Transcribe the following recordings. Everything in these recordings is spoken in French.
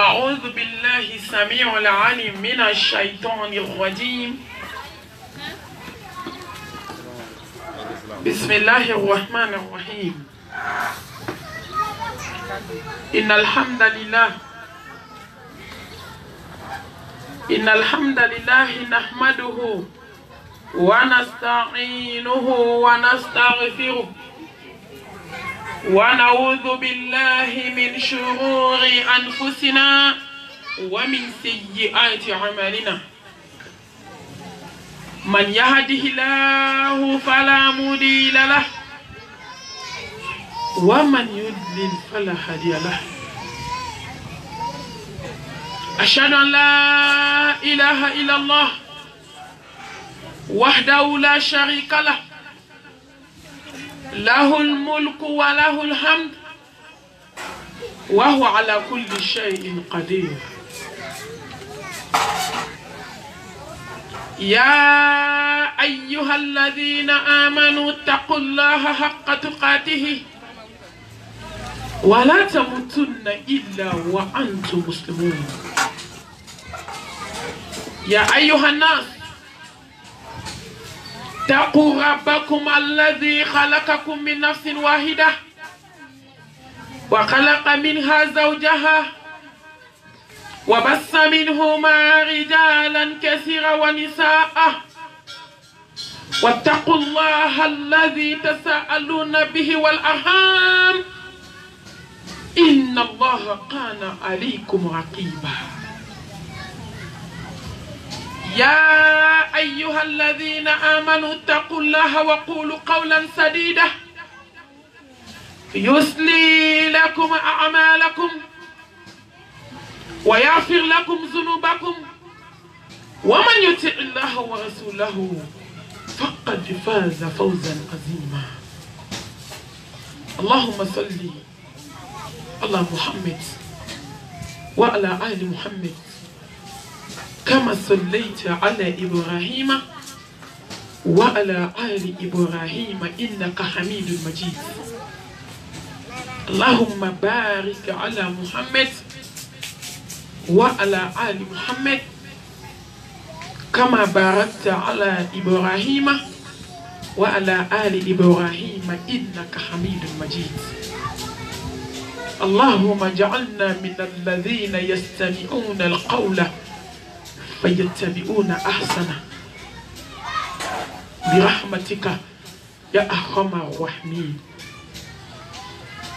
أعوذ بالله السميع العليم من الشيطان الرجيم. بسم الله الرحمن الرحيم. إن الحمد لله نحمده ونستعينه ونستغفره ونعوذ بالله من شرور أنفسنا ومن سيئات أعمالنا. من يهده الله فلا مضل له ومن يضلل فلا هادي له. أشهد أن لا إله إلا الله وحده لا شريك له، له الملك وله الحمد وهو على كل شيء قدير. يا أيها الذين آمنوا اتقوا الله حق تقاته ولا تموتن إلا وأنتم مسلمون. يا أيها الناس اتقوا ربكم الذي خلقكم من نفس واحدة وخلق منها زوجها وبث منهما رجالا كثيرا ونساء، واتقوا الله الذي تساءلون به والأرحام إن الله كان عليكم رقيبا. يا أيها الذين آمنوا اتقوا الله وقولوا قولا سديدا يصلي لكم أعمالكم ويغفر لكم ذنوبكم، ومن يطع الله ورسوله فقد فاز فوزا عظيما. اللهم صل على محمد وعلى آل محمد كما صليت على إبراهيم وعلى آل إبراهيم إنك حميد مجيد. اللهم بارك على محمد وعلى آل محمد كما باركت على إبراهيم وعلى آل إبراهيم إنك حميد مجيد. اللهم اجعلنا من الذين يستمعون القول فيتبعون أحسنه برحمتك يا أرحم الراحمين.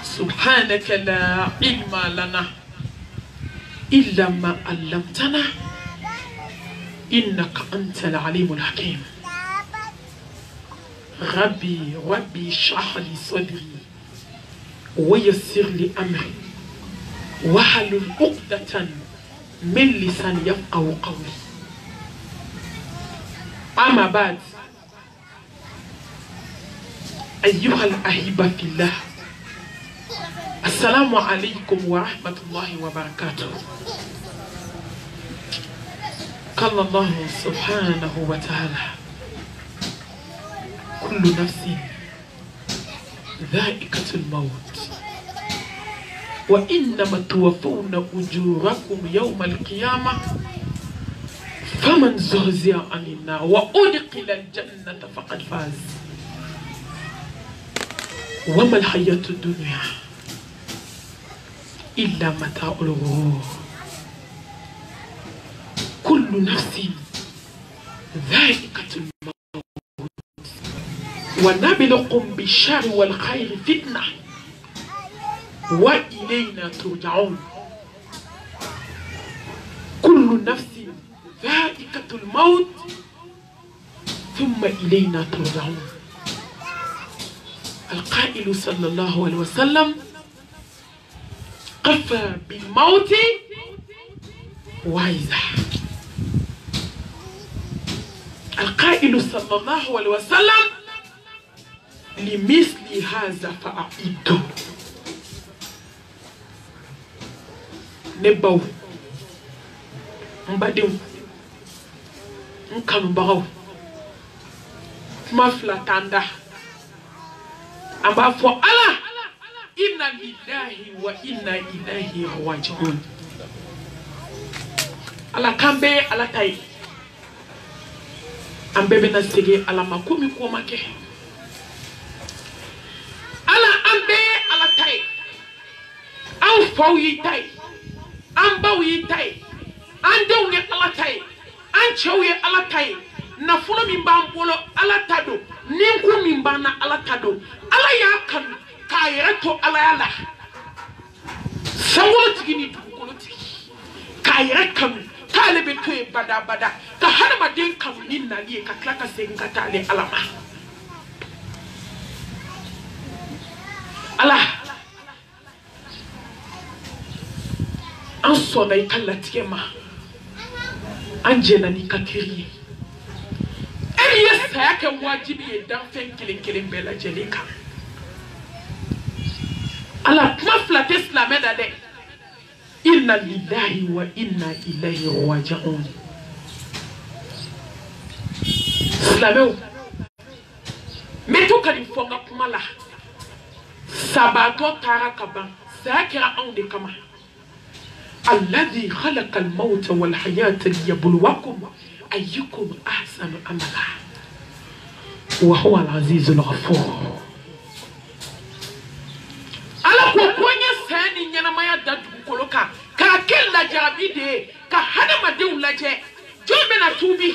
سبحانك لا علم لنا إلا ما علمتنا إنك أنت العليم الحكيم. ربي اشرح لي صدري ويسر لي أمري واحلل عقدة من لسان يفقهوا قولي. أما بعد، أيها الأحبة في الله، السلام عليكم ورحمة الله وبركاته. قال الله سبحانه وتعالى: كل نفس ذائقة الموت وإنما توفون أجوركم يوم القيامة فمن زحزح عن النار وأدخل الجنة فقد فاز وما الحياة الدنيا إلا متاع الغرور. كل نفس ذائقة الموت ونبلوكم بالشر والخير فتنة وإلينا ترجعون. كل نفس ذائقة الموت ثم إلينا ترجعون. القائل صلى الله عليه وسلم: كفى بالموت واعظا. القائل صلى الله عليه وسلم: لمثل هذا فأعدوا. نبو مبادئ nkanu bagaw kuma flatanda amba fo ala inna lillahi wa inna ilayhi raji'un. ala kambe ala tai ambe bena sege ala makumi ko make ala ambe ala tai an fawi tai an bawi tai an dawne ala tai an chawi ala tai na fulo min ban bolo ala tado ninku min bana ala tado ala ya kan kayrato ala yala sawolo tigini dukolo tigi kayra kan kale be to bada bada ka hanama den kan nin na liye ka klaka senga tale alama ala an so dai kallati ma an jena ni ka kiriye yes ya kan wajibi dan fen kilin bela jelika ala kuma flate islamé da de inna lillahi wa inna ilayhi raji'un islamé meto kan fonga kuma la sabato taraka ban sakira on de kama alladhi khalaqa al-mauta wal hayata liyabluwakum ayyukum ahsanu amala wa huwa al-aziz al-ghafur ala ko konya sani nyana maya dadu koloka ka kella jabide ka hada madu laje jombe na tubi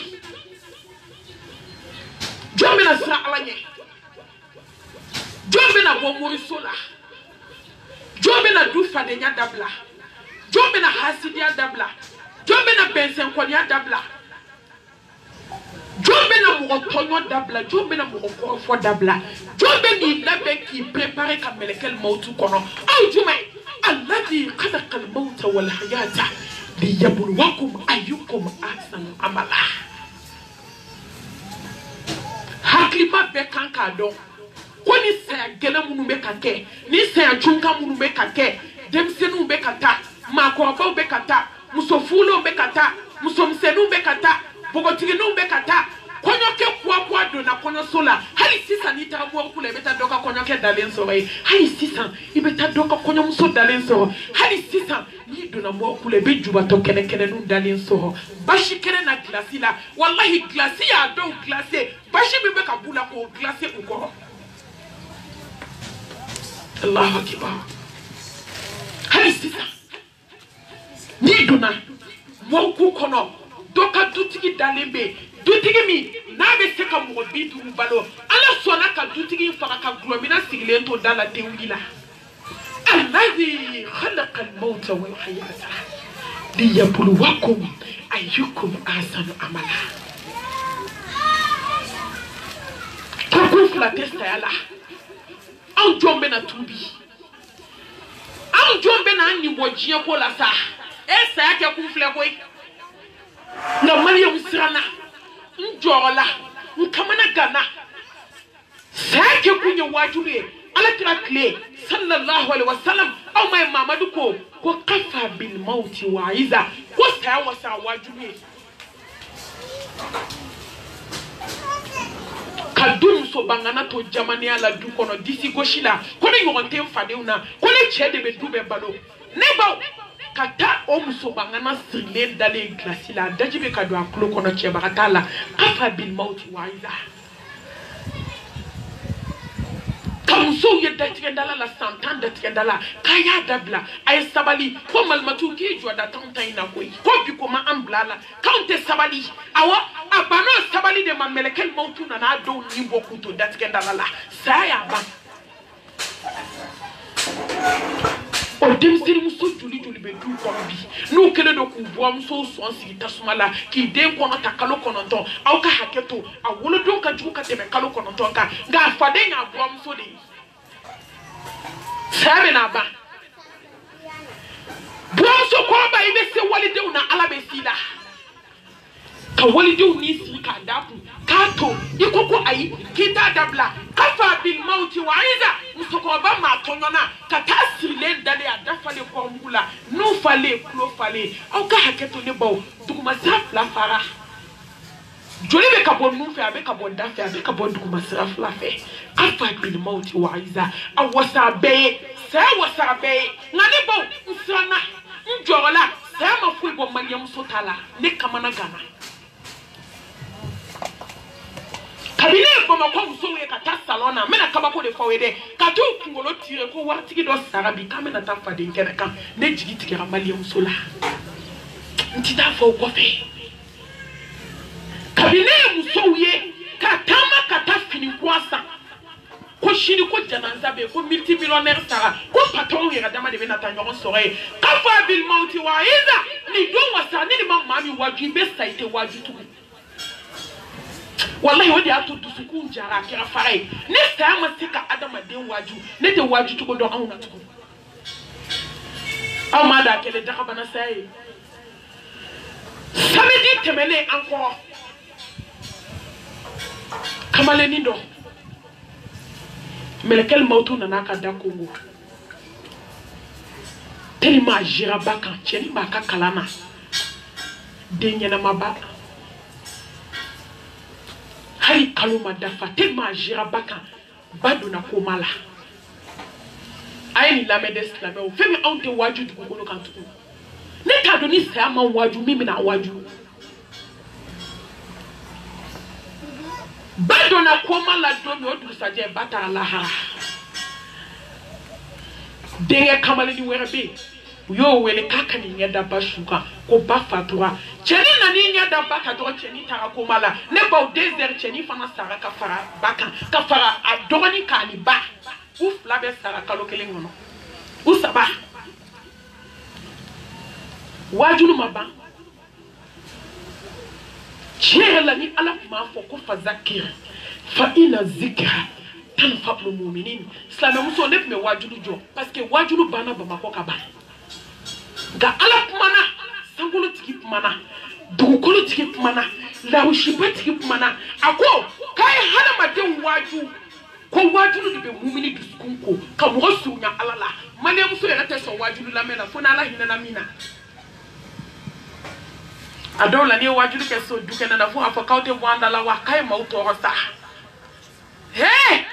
jombe na sra alanye jombe na bomori sola jombe na dufa de nya dabla jombe na hasidia dabla jombe na bensen konya dabla jombe na motonyo dabla jombe na mokofo dabla jombe ni labe ki préparer ka melekel mautu kono au jume alladhi khalaqa al-mauta wal hayata liyabluwakum ayyukum ahsanu amala hakima be kanka don koni se gele munu be kake ni se achunka munu be kake demsenu be kata makoba be kata musofulo be kata musomsenu be kata bogotigi numbe kata konyoke kwa do na konyo sola hali sisa nita mwa kule beta doka konyoke dalenso bai hali sisa ibeta doka konyo muso dalenso hali sisa ni do na mwa kule bejuba to kene nu dalenso bashi kene na glasi la wallahi glasi ya do glasi bashi bibe kabula ko glasi uko Allahu akbar hali sisa ni do na mwa kono doka dutigi dalembe dutigi mi na be se ka mo bitu balo ala sona ka dutigi fara ka glomina siglento dala tewila alladhi khalaqa al-mauta wal hayata liyabluwakum ayyukum ahsanu amala ko flate stala an jombe na tubi an jombe na ni bojie ko la sa esa yake ku fle boy na Maryam sirana njola nkamana gana sake kunye wajube ala kile sallallahu alaihi wasallam au mai mamadu ko kafa bil mauti waiza ko saya wasa wajube kadum so bangana to jamani ala du kono disi goshila kono yonte mfadeuna kono chede be dube balo nebo kata omuso bangana sile dale glasi la dajibe kado aklo kono cheba katala kafa bil mauti waiza kamso yedda tigendala la santanda tigendala kaya dabla ay sabali ko malmatu ki joda tanta ina koy ko bi ko ma amblala kante sabali awa abano sabali de mamelekel mautu na do ni bokuto datgendala la saya ba o demsiri muso juli be du kono bi no kele do ku bo muso so sigi tasumala ki den kono takalo kono ton aw ka haketo awolo don ka juka tebe kalo kono ton ka ga fade nya bo muso de sabe na ba bo muso ko ba ibe se walide una ala be sida ka walide uni si ka dafu kato ikoko ayi kita dabla kafa bil mauti waiza musoko ba ma tonyona kata sile dale adafale ko ngula no fale klo fale o ka haketo ne bawo duguma safla fara joli be ka bon nu fe abe ka bon dafe abe ka bon duguma safla fe kafa bil mauti waiza awasa be sa wasa be ngane bawo nsana njola sama fui bo Mariam Sotala ne kamana gana kabine bo makon so we kata salona mena kabako de fawede katu kungolo tire ko wartigi do sarabi kamena ta fade nkene kan ne jigi tikira Mariam Sola ntida fo ko fe kabine muso we katama kata fini kwasa ko shini ko jananza be ko multimillionnaire sara ko patron yera dama de benata nyoron sore kafa bil mauti wa iza ni do wasa ni mami waju be saite waju tu wallahi wadi atu dusuku jara kira farai ne sa masika adama den waju ne te waju tu ko do auna tu amada kele dakabana sai samedi temene encore kamale nindo melekel mautu nanaka dakongo tellement jira baka cheni baka kalana denyana mabaka hari kaluma dafa tellement jira baka baduna komala ayeni lamedes lameo femi onte waju du kono kantu ne ta doni sama waju mimi na waju badona komala domi odu saje bata alaha denge kamale ni werebe yo wele kaka ni nyada bashuka ko bafatura cheni na ni nyada baka do cheni tara komala ne ba desert cheni fana sara kafara baka kafara adoni kani ba uf la be sara kalokele ngono usaba wajulu maba chela ni ala ma fo ko fazakir fa ina zikra tanfa'ul mu'minin islam muso lef me wajulu jo parce que wajulu bana ba mako ka ba ga ala mana sangolo tiki mana dugukolo tiki mana la ushipa tiki mana ako kai hana maden waju ko wajulu de be mu'mini duskunko ka mo sunya alala mane muso ya ta so wajulu la mena fona ala hinana mina adola ni wajulu ke so dukena na fu afakaute bwanda la wakai mauto hosta hey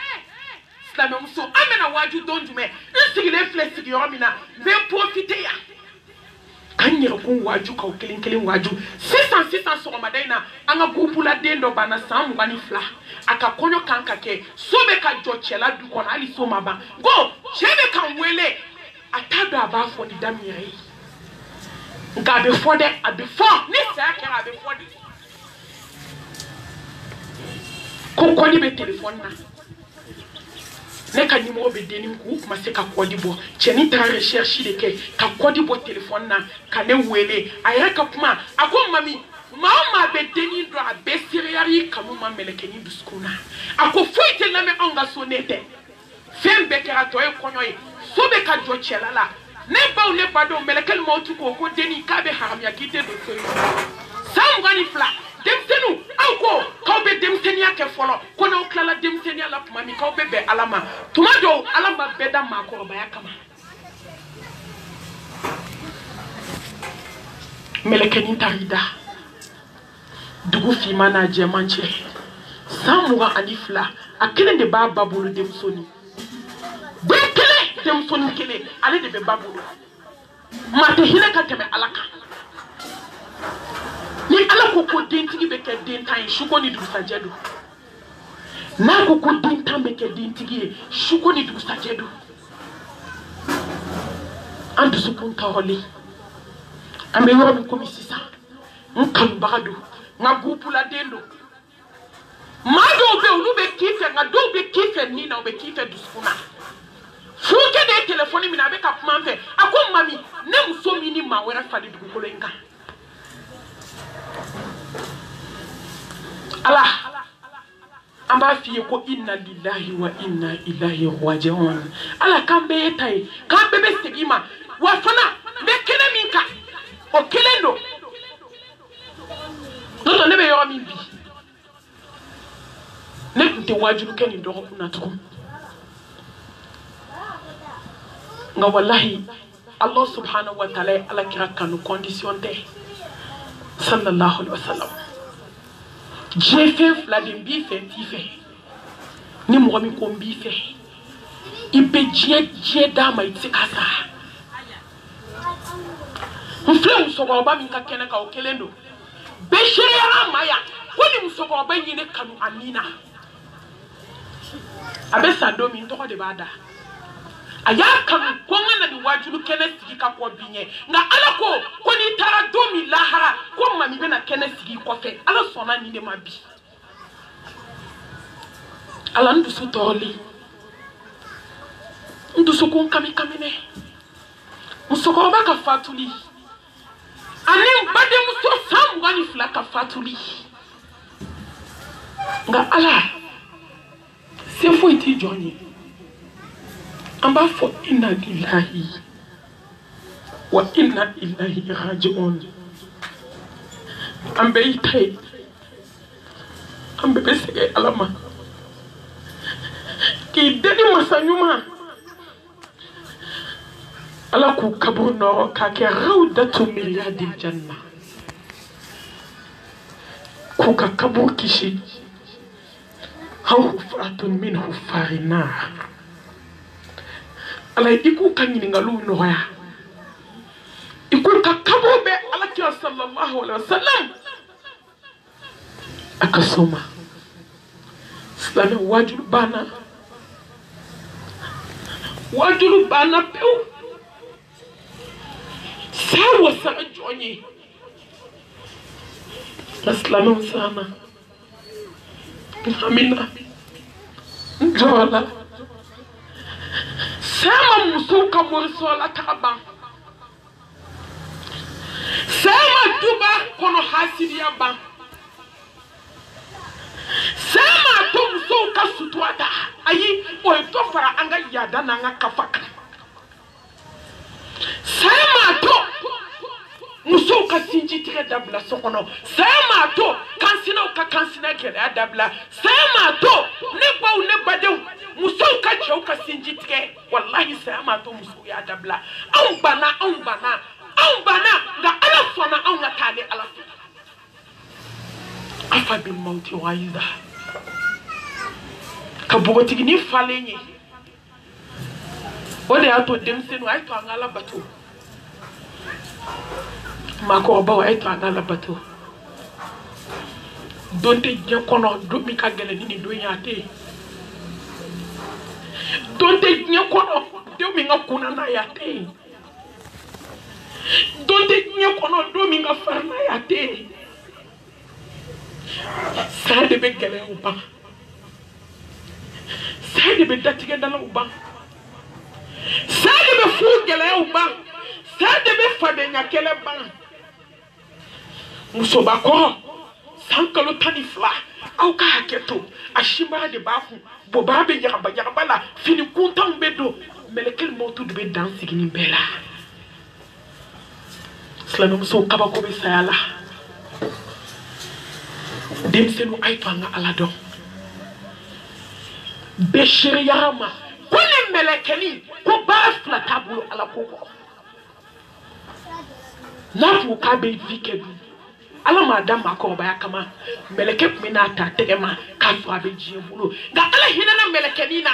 islam muso amena waju donjume nsigile flesigi yomina be profiter ya kanyere kun waju ka kelin waju 600 so madaina anga groupe la dendo bana samu bani fla aka konyo kanka ke sobe ka jochela du kona ali so maba go chebe kan wele atado aba for di damire nga before that before ni sa ka before this ko kodi be telephone na ne ka numéro be denim ku kuma se ka kodi bo cheni ta recherche de ke ka kodi bo telephone na ka le wele ayra ka kuma ako mami mama be denim do a be seriari kamu ma meleke ni duskuna ako fuite na me anga sonete fembe kera to e konyoy sobe ka jo chelala ne ba ne ba do melekel mautu ko deni ka be haram ya kite do so sam gani fla dem senu anko ka be dem senia ke folo ko na oklala dem senia la mami ka be be alama tuma do alama be da ma ko ba ya kama melekeni tarida dugu fi mana je manche samuga anifla akele de ba babulu dem soni bekele dem soni kele ale de be babulu mate hile ka tebe alaka ni ala ko dentigi be ke dentan shuko ni du sajedu na ko dentan be ke dentigi shuko ni du sajedu andu supun tawli ambe yo mi komisisa nkan bagadu nga groupe la dendo mado be ulu be kife nga do be kife ni na be kife du sufuna fuke de telefoni mina be ka kuma mfe akon mami ne muso mini ma wera fali du ko lenga Allah amba fiye ko inna lillahi wa inna ilaihi raji'un ala kambe tai kambe be segima wa fana be kene minka o kelendo no ne be yo mi bi ne kunte wajulu keni ndo ko na tukum nga wallahi Allah subhanahu wa ta'ala ala kira kanu condition te sallallahu alaihi wasallam j'ai fait la dembi fait ni mo mi ko mbi fait ibe je dama itikasa mfle musokoroba minka kene ka okelendo beshere ya maya woni musokoroba nyine kanu anina abesa do mi ntoko de bada aya kanu konga na ni wajulu kene sigi ka ko binye nga ala ko ni tara do mi lahara ko mami be na kene sigi ko fe ala sona ni de mabi ala ndu su toli ndu su kun kamine musokoroba ka fatuli anem bade muso sam gani flaka fatuli nga ala se fo iti joni amba fo inna lillahi wa inna ilaihi raji'un ambe itai ambe besege alama ki deni masanyuma ala ku kabur noro ka ke rawdatu min riyadil janna ku ka kabur kishi hufratun min hufarina ala iku kanyini ngalu noya iku ka kabur be ala kiya sallallahu alaihi wasallam akasoma islami wajulu bana pew sawa sa jonyi islami sana amina jola sama musuka mursola taba sama duba kono hasidiya ba sama to musuka sutuata ayi o to fara anga yada na nga kafaka sama to musuka sinji tire dabla sokono sama to kansina kere dabla sama to ne bade musuka chauka sinji tire wallahi sama to musu ya dabla au bana nga ala sona au nga tale ala afa bil mauti waiza kabogoti ni falenye ode ato demsenu aito angala bato makoroba wa aito angala bato donte nyakono do mi kagele ni do nyate donte nyakono do mi ngakuna na yate donte nyakono do mi ngafarna yate sade be gele uba sade be datige dala uba sade be fu gele uba sade be fade nyakele ba musobako sankalo tanifla au ka haketo ashimba de bafu bobabe yaraba la fini kuntan bedo melekel motu de be dansi gini bela slano muso kabako be sayala demsenu aitanga alado beshiri yarama kone melekeni ko bafla tabulu ala koko nafu kabe vikedu ala madam makoba yakama meleke mina ta tegema kaso abeji bulu ga ala hinana melekeni na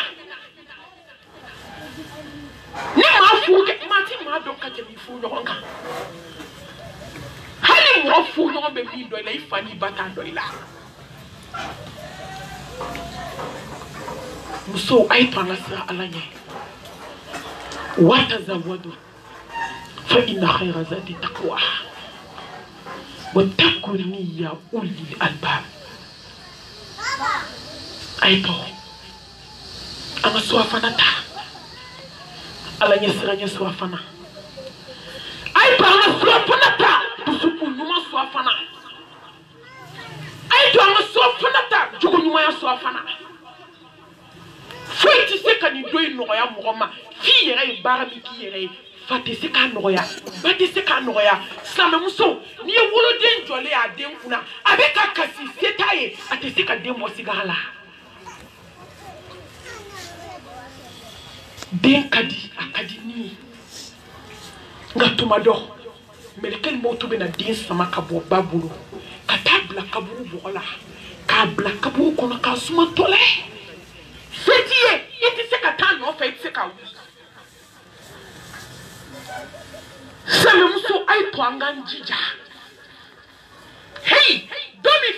ni mafu ke mati ma do ka jebi fu nyonga hali mo fu nyonga be bi do ila ifani bata do ila muso aitana sa alanye watazawadu fa inna khayra zati taqwa واتقوا يا أولي الألباب أيضا أنا سوافنا تا على يسوع فنا أيضا أنا سوافنا تا تسوق نما سوافنا أيضا أنا سوافنا تا جوكو نما سوافنا فايتي سكاني دوي نويا مغما في يري بارمي كي يري fati sika noya bati sika noya same muso ni wolo den jole a den kuna abeka kasi setaye ate sika den mo sigala den kadi akadi ni ngatuma do melekel moto be na den sama kabo babulu katabla kaburu bola kabla kaburu kono kasuma tole fetiye ite sika tan no fe sika same muso ay to angan jija hey domi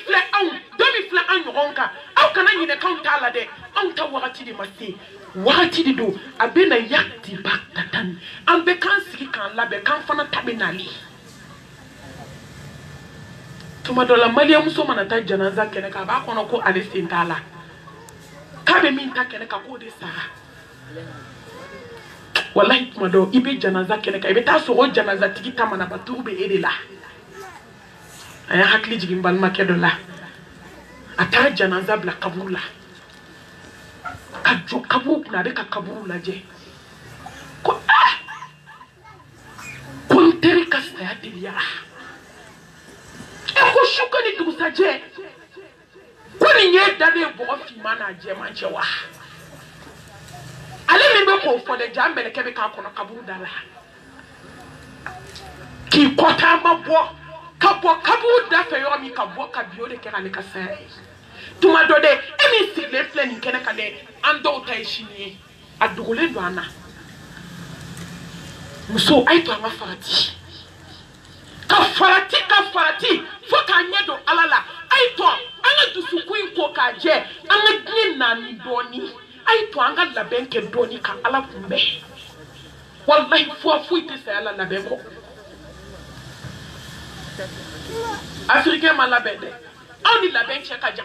fle an yoronka aw kana nyine kan tala de aw ta wakati di masti wakati di do abena yakti baktatan ambe kan sigi kan labe kan fana tabinali tuma dola maliya muso mana ta janaza kene ka ba kono ko alisin tala ka be min ta kene ka ko de sa wallahi tuma do ibe janaza kene ka ibe ta so janaza tigi tamana batube edela aya hakli jigin balma kedola ata janaza bla kabula kajo kabu na de ka kabula je ko kon tere ka sa diya e ko shukani dugusa je ko ni nye dade bo fi mana je manchewa ale me be ko fo de jambele kebe ka kono kaburu dala ki kota mabo kabu da fe yo mi kabo kabio de kera le kasa tuma do de emi sigle fle ni kene kale ando ta ishini adugule ndo ana muso ay to ma farati fo ka nyedo alala ay to anga dusuku ko ka je anga gina ni doni ay to anga la benke doni ka ala kumbe wallahi fo ite sa ala la benko Africain malabede on dit la benche kaja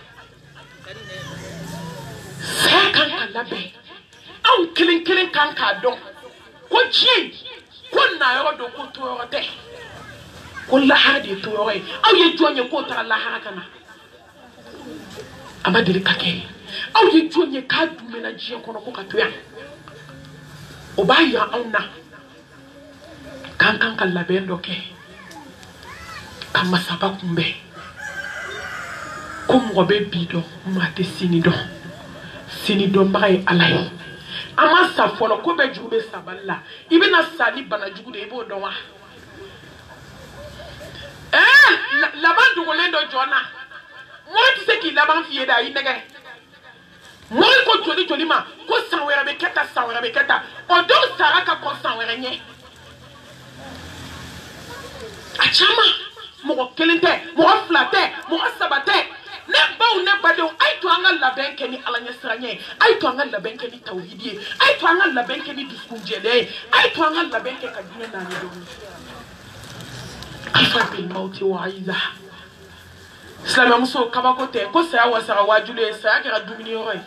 kan ka labe on kilin kan ka don ko ji ko na yo do ko to yo te ko la hadi to yo aw ye jonye ko ta la hakana amadiri kake aw ye jonye ka du mena ji ko no ko ka to ya o ba ya auna kan ka labe ndoke kama saba kumbe kumgo be bido mate sinido mbaye alay ama sa folo ko be jube saballa ibena sali bana jugu de ibo donwa laban dugolendo jona mo ti se ki laban fiye da inege mo ko joli ma ko sanwera be keta o do saraka ko sanwera nye achama mo kelente mo flate mo sabate ne baw ne bade ay to anga la benke ni alanya sranye ay to anga la benke ni tawhidi ay to anga la benke ni diskunjele ay to anga la benke ka dina na ni do afa bil mauti wa aiza islam muso kabakote ko sa wasara wajule sa ga dumini yoy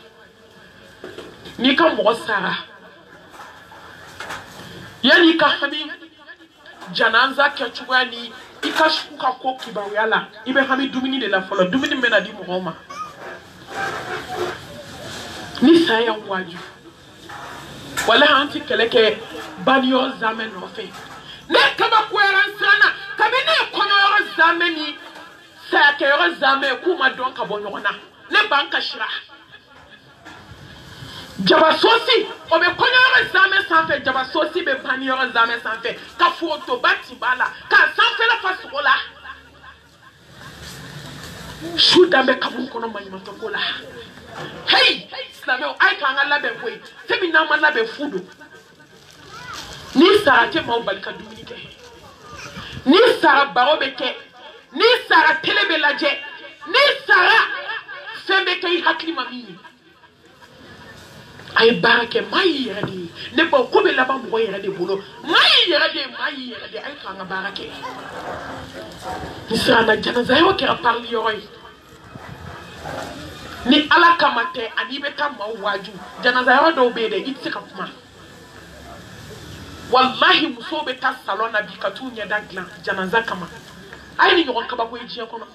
ni ka mo sara yani ka hami jananza kechugani ikashuka ko kibawala ibe hami dumini de la folo dumini mena di muhoma ni saya waju wala anti keleke banyo zamen no fe ne kaba kweran sana kabine kono yo zameni sa ke yo zame kuma don ka bonyona ne banka shira jabasosi obe kono yo zame sanfe jabasosi be banyo yo zame sanfe ka foto batibala ka sanfe la fasukola shuda me kabun kono manyima tokola hey islameo ay ka ngala be boy tebi na mala be fudo ni sara te ma balka duminike ni sara barobeke ni sara telebelaje ni sara sembe kay hakli mamini ay barake may yadi ne ba ko be la ba mo yadi bolo may yadi ay ka nga barake ni sara na janaza yo ke parli yoy ni ala kamate ani beta mawaju janaza yo do be de itika kuma wallahi muso beta salona bikatu nya dagla janaza kama ay ni nyon kaba ko ejiya kono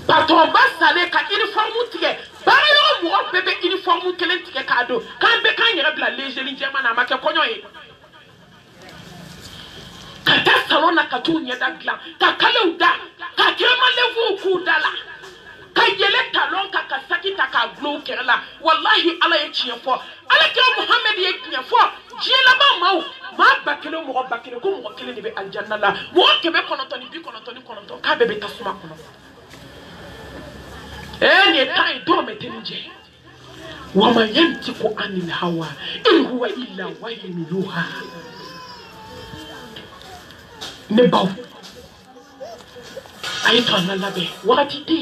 patron ba sale ka uniforme tike ba yo mo bebe uniforme kelen tike kado kan be kan yere bla leje ni jema na make konyo e kata salona katu nya dagla ka kale uda ka kema levu ku dala ka yele talon ka kasaki ta ka glo kerala wallahi ala ye chiefo ala ke muhammad ye chiefo jela ba maw ma bakelo mo bakelo ko mo kele ni be aljanna la mo ke be konotoni bi konotoni ka be tasuma kono ni tai do metenje wa ma yantiku anil hawa in huwa illa wahyun yuha ne baw ay to na labe wakati te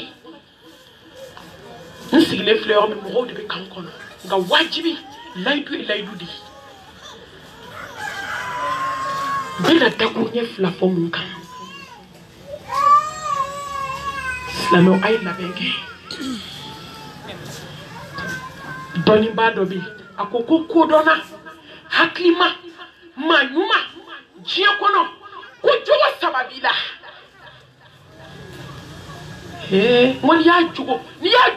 nsigile fleur mi mo de be kankono nga wajibi laydu di bela takunye fla pomunka slano ay labenge doni badobi akoko kodona haklima manyuma jia kono ko jowa sababila mon ya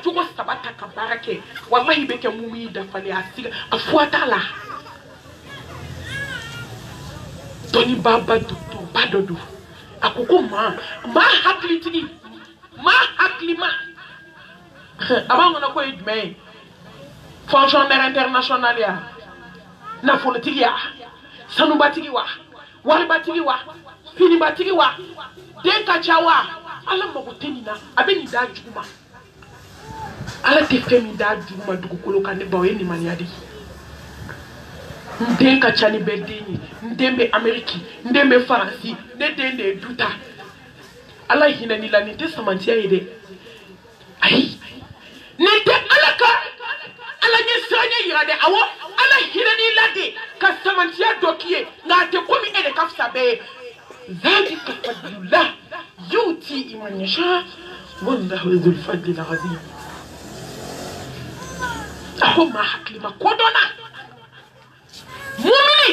jugo sabata ka barake wallahi beke mumi da fali asiga afuata la doni baba dudu badodu akoko ma haklitini ma haklima avant on a quoi idme fonctionnaire international ya na politique ya sanu batigi wa wal batigi wa fini batigi wa denka chawa ala magoteni na abeni da juma ala te femi da juma dugu koloka ne bawe ni maniadi denka chani bedini ndembe ameriki ndembe faransi ndende duta ala hina ni la ni te samantia ide ai nete alaka ala nyesanya yade awo ala hina ni lade ka samantia dokiye na te komi ene kafsa be zalika fadlullah يؤتي من يشاء والله ذو الفضل العظيم أهو ما حكي ما كودونا مؤمني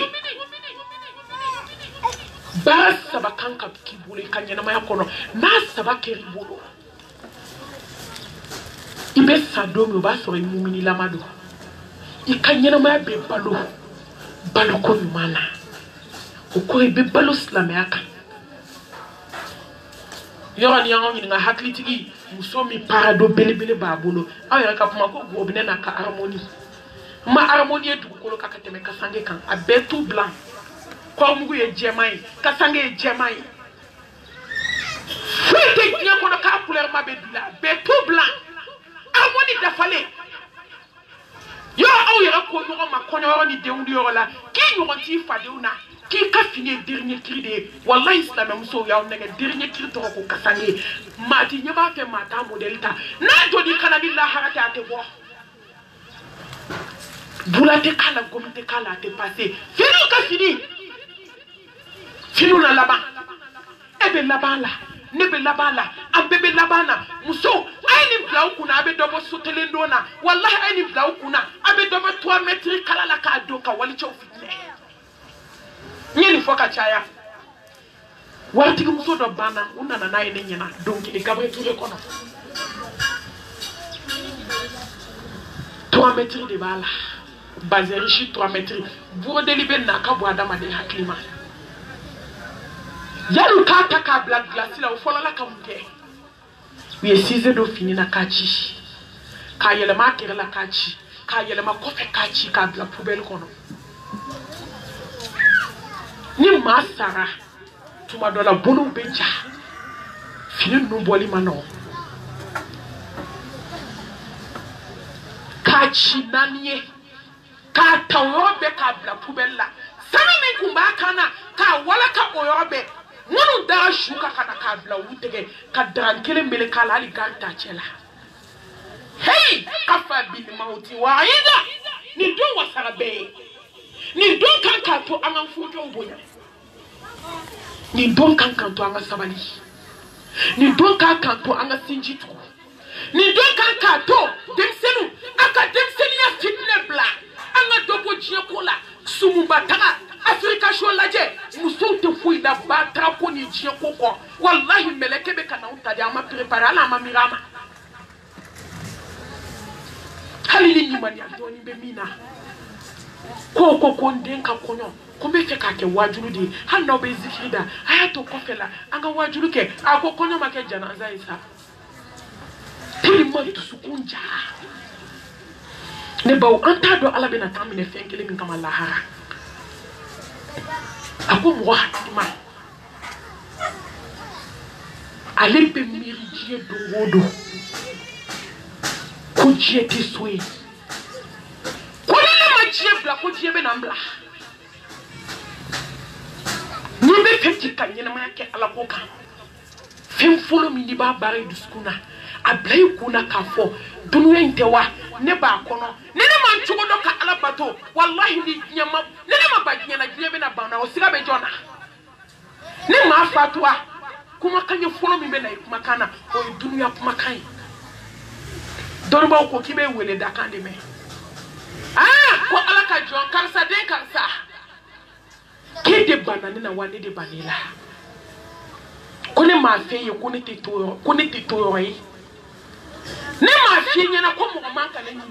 بس سبكان كبكيبولي كان ينما يكونو ناس سبكيري بولو ibe sadom ba so mumini lamado ikanyena ma be balo ko mana ko ibe balo slamaka yorani yango ni nga haklitigi musomi parado belebele babolo awya ka puma ko gobine na ka harmonie ma harmonie du ko ka kateme ka sange kan abetu blanc ko mugu ye jemai ka sange ye jemai fete nya ko ka couleur ma bedula betu blanc harmonie da fale yo awya ko yo ma konyo ni deundu yo la ki yo ti fadeuna qui a fini le dernier cri de Wallah Islam Mousso ya on est dernier cri to ko kasani mati nyama fe mata modelta na jodi kana billah harata te bo bulate kala gomite kala te passé fini ka fini na laba ebe labala nebe labala ambebe labana Mousso ayni blau kuna abe dobo sotelendo na wallahi ayni blau kuna abe dobo 3 mètres kala la ka doka wali chow fitne nyeni foka chaya warti ko muso do bana unana nayi ne nyina donc e gabre touré kono 3 mètres de bala bazerishi 3 mètres buro delibe na ka bo adama de haklima yaru ka taka black glace la fola la kamuke wi 6 do fini na kachi ka yele ma kire la kachi ka yele ma kofe kachi ka la poubelle kono ni masara tuma dola bonu beja fini numboli mano ka chinanie ka tawobe ka bla pubella sami min kumba kana ka wala ka oyobe munu da shuka kana ka bla wutege ka drankele mele kala ali ganta chela hey kafa bin mauti waida ni do wasarabe ni don kan to aman futo boya ni don kan to anga sabali ni don kan to anga sinjitu ni don kan to demsenu aka demsenu ya fitne bla anga dobo jiekola sumumba tanga Afrika sholaje musote fuida batra ko ni jiekoko wallahi meleke be kana utadi ama prepare ala ama mirama halili ni mani antoni be mina ko ndenka konyo kombe fe ka ke wajulu de hanno be zikida hayato kofela anga wajulu ke akokonyo make janaza isa tili mantu sukunja ne baw antado ala bena tamine fenkele min kama lahara ako mo hatima alempe miri die dongodo ko jeti soyi ko jiebla ko jiebe nambla ni be feti kan nyina ma ke ala ko kan fem folo mi ni ba bare du skuna ablay kuna ka fo dunuya ntewa ne ba kono ne man chugo do ka ala bato wallahi ni nyama ne ma ba nyana jibe na ba na o siga be jona ne ma fatwa kuma kanye folo mi be na kuma kana o dunuya kuma kan dorba ko kibe wele da kan de me ko ala ka jon karsa den karsa ke de banane na wani de banela kone ma feye kone te to yi ne ma fi nyana ko mo manka na nyi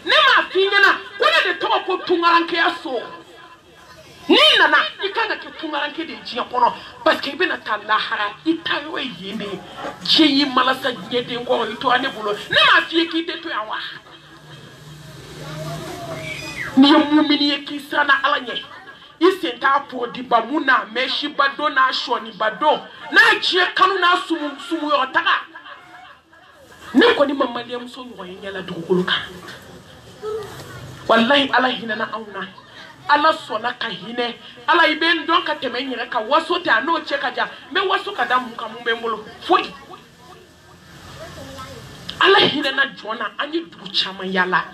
ne ma fi nyana kone de to ko tungaranke aso ni nana ikanga ke tungaranke de jiya kono parce que bena ta lahara itayo yeme jeyi malasa nyede ngo ito ane bulo ne ma fi ki de to yawa ni mumini ki sana alanye isenta po di bamuna meshi bado na shoni bado na jie kanu na sumu yo taka ne ko ni mamali am so yo yela duguluka wallahi ala hina na auna ala sona ka hine ala ibe ndon ka temenyere ka waso ta no cheka ja me waso ka damu ka mumbe mbolo foi ala hina na jona anyi du chama yala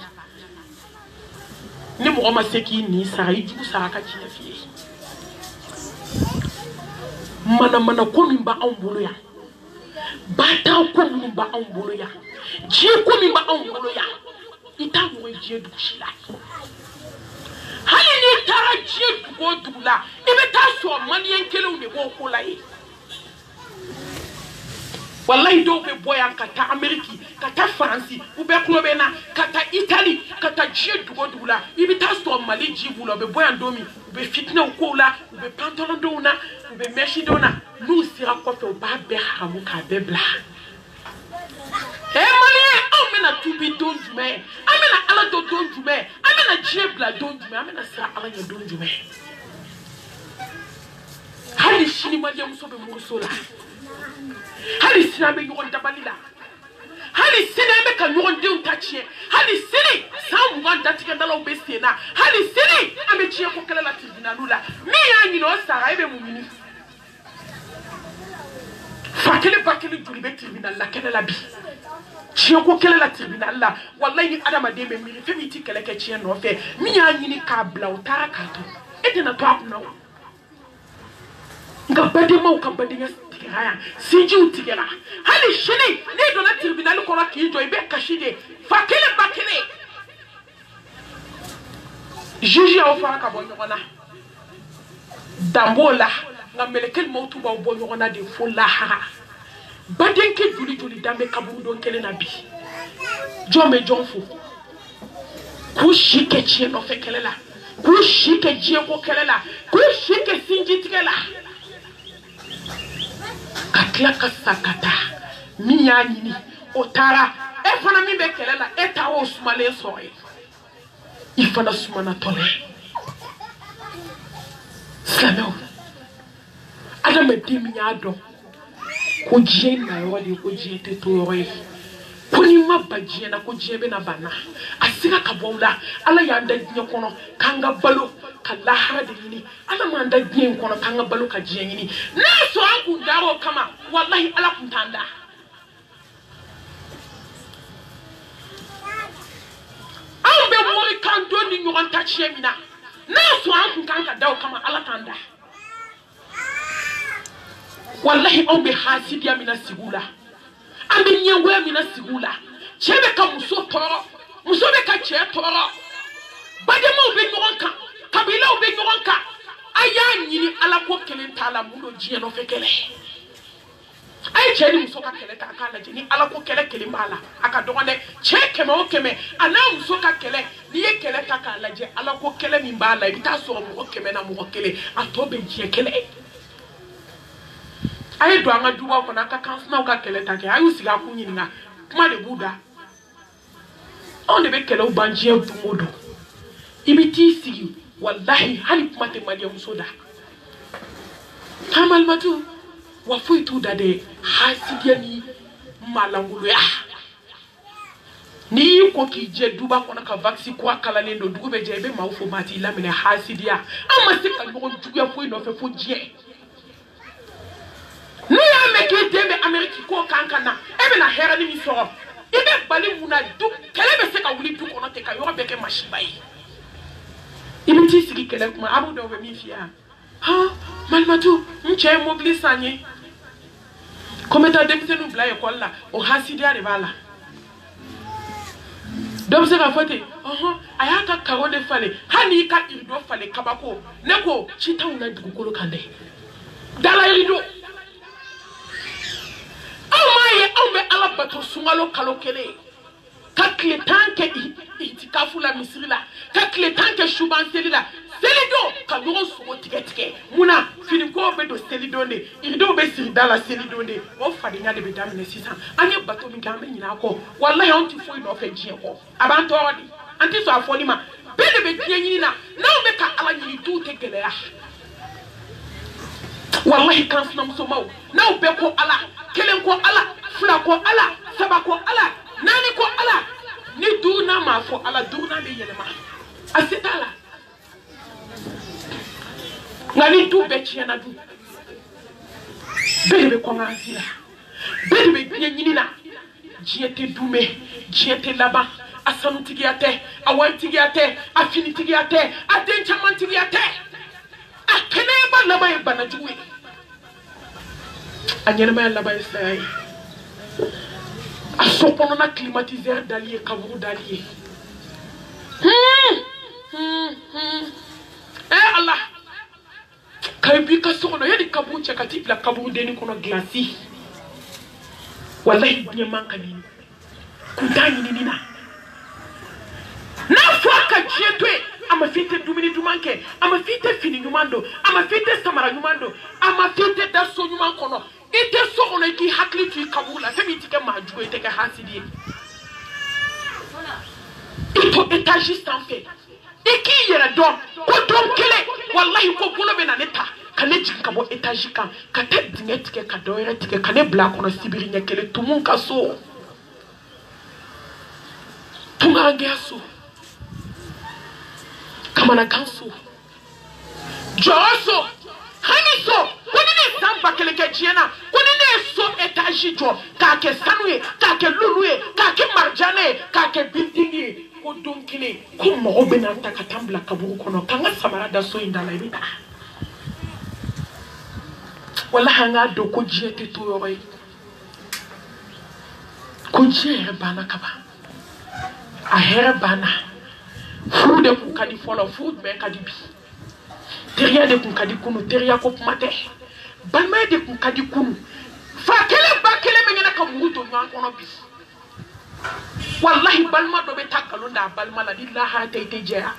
ni mo ma seki ni sara iju sara ka chia fie mana ko min ba an bolo ya bata ko min ba an bolo ya ji ko min ba an bolo ya ita mo je du shila hali ni tara je du go dula ibe ta so mani enkele ne go ko lai wallahi do be boyan kata Ameriki kata France ube klobe na kata Italy kata je dugo dula ibi ta sto mali jibulo be boyan domi ube fitna ko la ube pantalon do na ube meshi do na nu sira ko to ba be hamu ka be bla mali amena tubi don jume amena ala do don jume amena je bla don jume amena sira ala ya don jume hali shini mali amso be musola hali sinabe nyon dabalila hali sinabe ka nyon de untachie hali sini sam wan datika ndalo besena hali sini amechie ko kala latina lula mi yanyi no sara ibe mumini fakele bakele duribe tribunal la kala labi chie ko kala la tribunal la wallahi adama de me mi femiti kala ke chie no fe mi yanyi ni ka bla utara ka to etena to apno ngabade mo ka bade haya siji utigera hali shini ne do na tribunal ko ki jo ibe kashide fakele bakele juge o fa ka bonyo na dambola ngamelekel mautu ba bonyo na de fola ha badenke juli dambe kabu don kele na bi jome jonfu ku shike chie no fekele la ku shike jie ko kele la ku shike sinji tigela katla kasakata miya nyini otara efana mi be kelela eta o sumale soye ifana sumana tole sano adam di miya do ko jie na yodi ko jie te to yoy kuni mabajie na ko jie be na bana asika kabonda ala ya nda nyokono kanga balo kala hada yini ala manda dien kono kanga balo ka jie yini na so anku daro kama wallahi ala kuntanda ambe mori kan do ni nyon ta chiemina na so anku kanka dawo kama ala tanda wallahi ambe hasidia mina sigula ambe nyewe mina sigula chebe ka muso toro muso be ka che toro bade mo be nyon kan kabila obe nyoranka aya nyini ala ko kelen tala mulo jie no fekele ay cheni musoka kele ka kala jini ala ko kele kele mala aka dogone cheke mo keme ana musoka kele niye kele ka kala je ala ko kele mi mbala bita so mo keme na mo kele atobe jie kele ay do anga duwa ko na ka kansna ka kele take ayu siga ku nyina kuma de buda on de be kele o banjie dumodo ibiti sigi wallahi hali kumate mali musoda kamal matu wafuitu dade hasidia ni malangulu ya ni ko ki je duba ko naka vaccine ko kala lendo dugube je be mawfo mati lamine hasidia ama sika ko jugu ya fo no fe fo je me ki dembe America ko kankana e be na hera ni mi soro e be bali muna du kele be se ka wuli du kono te ka yo be ke mashiba yi ibi ti sigi kele kuma abu do be mi fia ha malmatu nche mobilise anyi kometa demse nu bla école la o hasidia de bala donc c'est la faute ayaka karone fale hani ka irdo fale kabako neko chita una dukolo kande dala irido amaye ambe ala bato sungalo kalokele kakle tanke itikafu la misiri la kakle tanke shubanseli la selido kadoro sumo tiketike muna fini ko be do selido ne irido be siri dala selido ne o fadi nya de be damine 600 anye bato mi gambe nyina ko wallahi on ti foi no fe jie ko abantu odi anti so afoni ma be de be jie nyina na o be ka ala nyini tu te gele ya wallahi kan suna muso mawo na o be ko ala kelen ko ala fula ko ala saba ko ala nani ko ala ni duna ma fo ala duna be yelema asitala ngani du be chiena du be ko ngazila be nyini na jiete dume jiete laba asanu tigiate awan tigiate afini tigiate adencha man tigiate akene ba laba e bana juwe anyene ma laba isai asopono na climatiseur dalier kaburu dalier Allah kaibi ka sono yadi kabu chakati la kabu deni kono glasi wallahi biye manka ni kudani ni nina na faka jetwe ama fite dumini dumanke ama fite fini nyumando ama fite samara nyumando ama fite daso nyumankono ite sono ki hakli tu kabula femi tike maju eteke hasidi ito etaji sanfe iki yera do ko dom kele wallahi ko bolo be na neta kane jinka bo etaji kan ka te dingetike ka doyere tike kane bla kono sibiri nyekele tumun kaso tungange aso kamana kanso joso haniso konine samba keleke jiena konine so etaji jo ka ke sanwe ka ke luluye ka ke marjane ka ke bindingi ko donkile ko mo obena takatambla kaburu kono kanga samara da so indala ibita wala hanga do ko jiete to yoy ko jiere bana kaba a here bana fude ku kadi follow food be kadi bi teria de ku kadi kunu teria ko mate balma de ku kadi kunu fa kele ba kele me ngena ka muto ngan kono bi wallahi balma do be takalunda balma la dillaha tayte jeya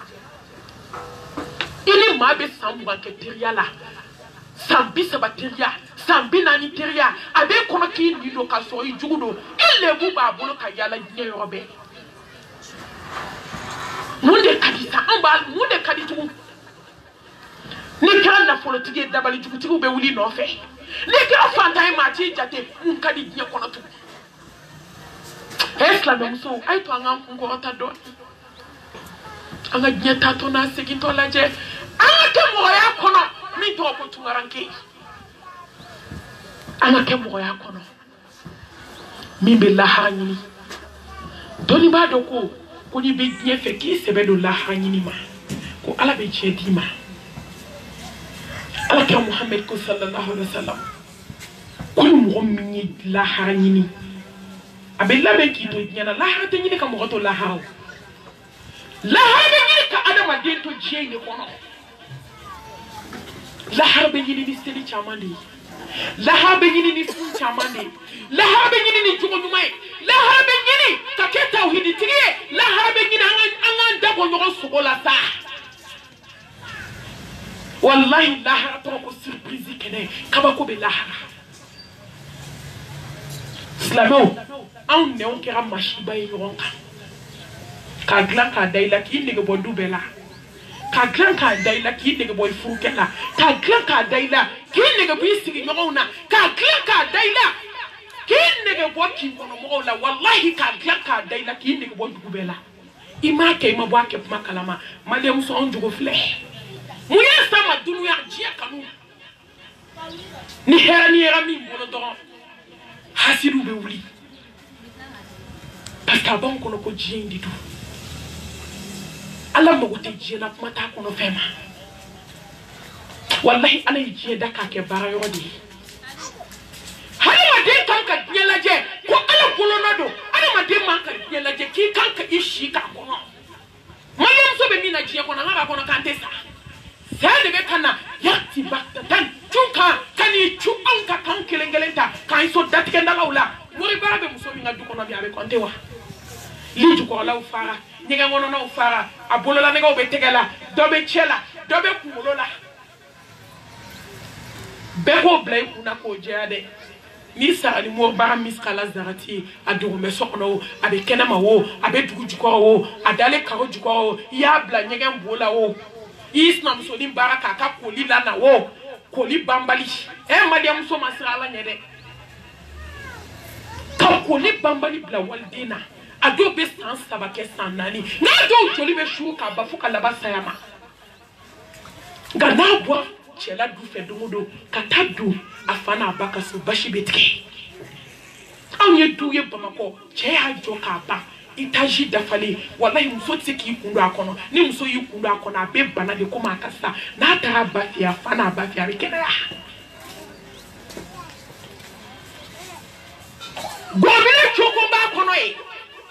ili ma be samba ke teria la sambi sabateria sambi nani teria abe kono ki ni do ka so ijudo elle bu ba bolo ka yala ne yobe munde kadisa amba munde kaditu ni kan na politique dabali juguti be wuli no fe ni ka fantai ma ti jate mun kadi die kono tu esla be muso ay to anga ko ta do anga nyeta to na segito laje anga ke moya kono mi to ko tungaranke anga ke moya kono mi be la hanyini doni ba do ko ni be nye fe ki sebe do la hanyini ma ko ala be chedi ma ala ka Muhammad ko sallallahu alaihi wasallam ko mo minni la hanyini abella be ki to nyana la ha te nyini ka mo to la ha be nyini ka adama den to je ni kono la ha be nyini ni seli chamandi la ha be nyini ni fu chamandi la ha be nyini ni jugo dumai la ha be nyini ka ke tawhidi tirie la ha be nyini an da ko nyogo sugola sa wallahi la ha to ko surprise kene kaba ko be la ha slamo an ne on kera mashiba yoronka ka glan ka daila ki ne go dubela ka glan ka daila ki ne go furukela ka glan ka daila ki ne go bisigi nyona ka glan ka daila ki ne go ki kono mo la wallahi ka glan ka daila ki ne go dubela ima ke ma bwa ke makalama male muso on jugo fle mu yesa ma dunya jia kanu ni hera mi mono don asiru be wuli parce que avant qu'on ko jien di du ala mo ko te jien na kuma ta ko no fema wallahi ala jien da ka ke bara yo di hali ma de kanka nyela je ko ala kolono do ala ma de man ka nyela je ki kanka ishi ka ko no mayam so be mina jien ko na ngaba ko no kante sa de be kana yakti bakta tan tunka kani chu anka kan kelengelenta kan so datkenda laula muri barabe muso mi ngadu ko no bi abe konte wa liju ko la ufara nyega ngono na ufara abolola nega obetegela dobe chela dobe kumulola beko blay kuna ko jade ni sara ni mo bara miskala zarati aduru me sokono abe kenama wo abe dugu juko wo adale karo juko wo ya bla nyega mbola wo isnam so ni baraka ka koli lana wo koli bambali madiam so masrala nyede ka koli bambali bla waldina ado be sans sabake sanani na do joli be shuka bafuka laba sayama gana bo chela du fe domodo katadu afana abaka so bashi betke anye duye bamako che ha joka ba itaji dafale wallahi muso tsiki kundu akono ni muso yi kundu akono abe bana de koma akasa na tara bafia afana bafia rekena ya gobele chokomba akono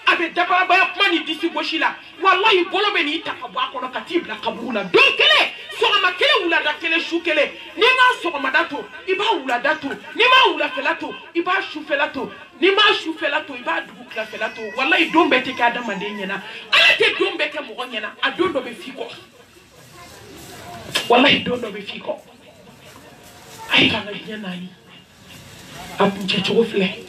abe dabara ba mani disi boshila wallahi bolo be ni takabo akono katibla kabula donkele so amakele wula da kele shukele ni ma so madato iba wula dato ni ma wula felato iba shufelato ni ma shufelato iba dugu kla felato wallahi dombe te ka dama de nyena ala te dombe ke mo nyena adondo be fiko wallahi dondo be fiko ay kana nyena ni abu checho fle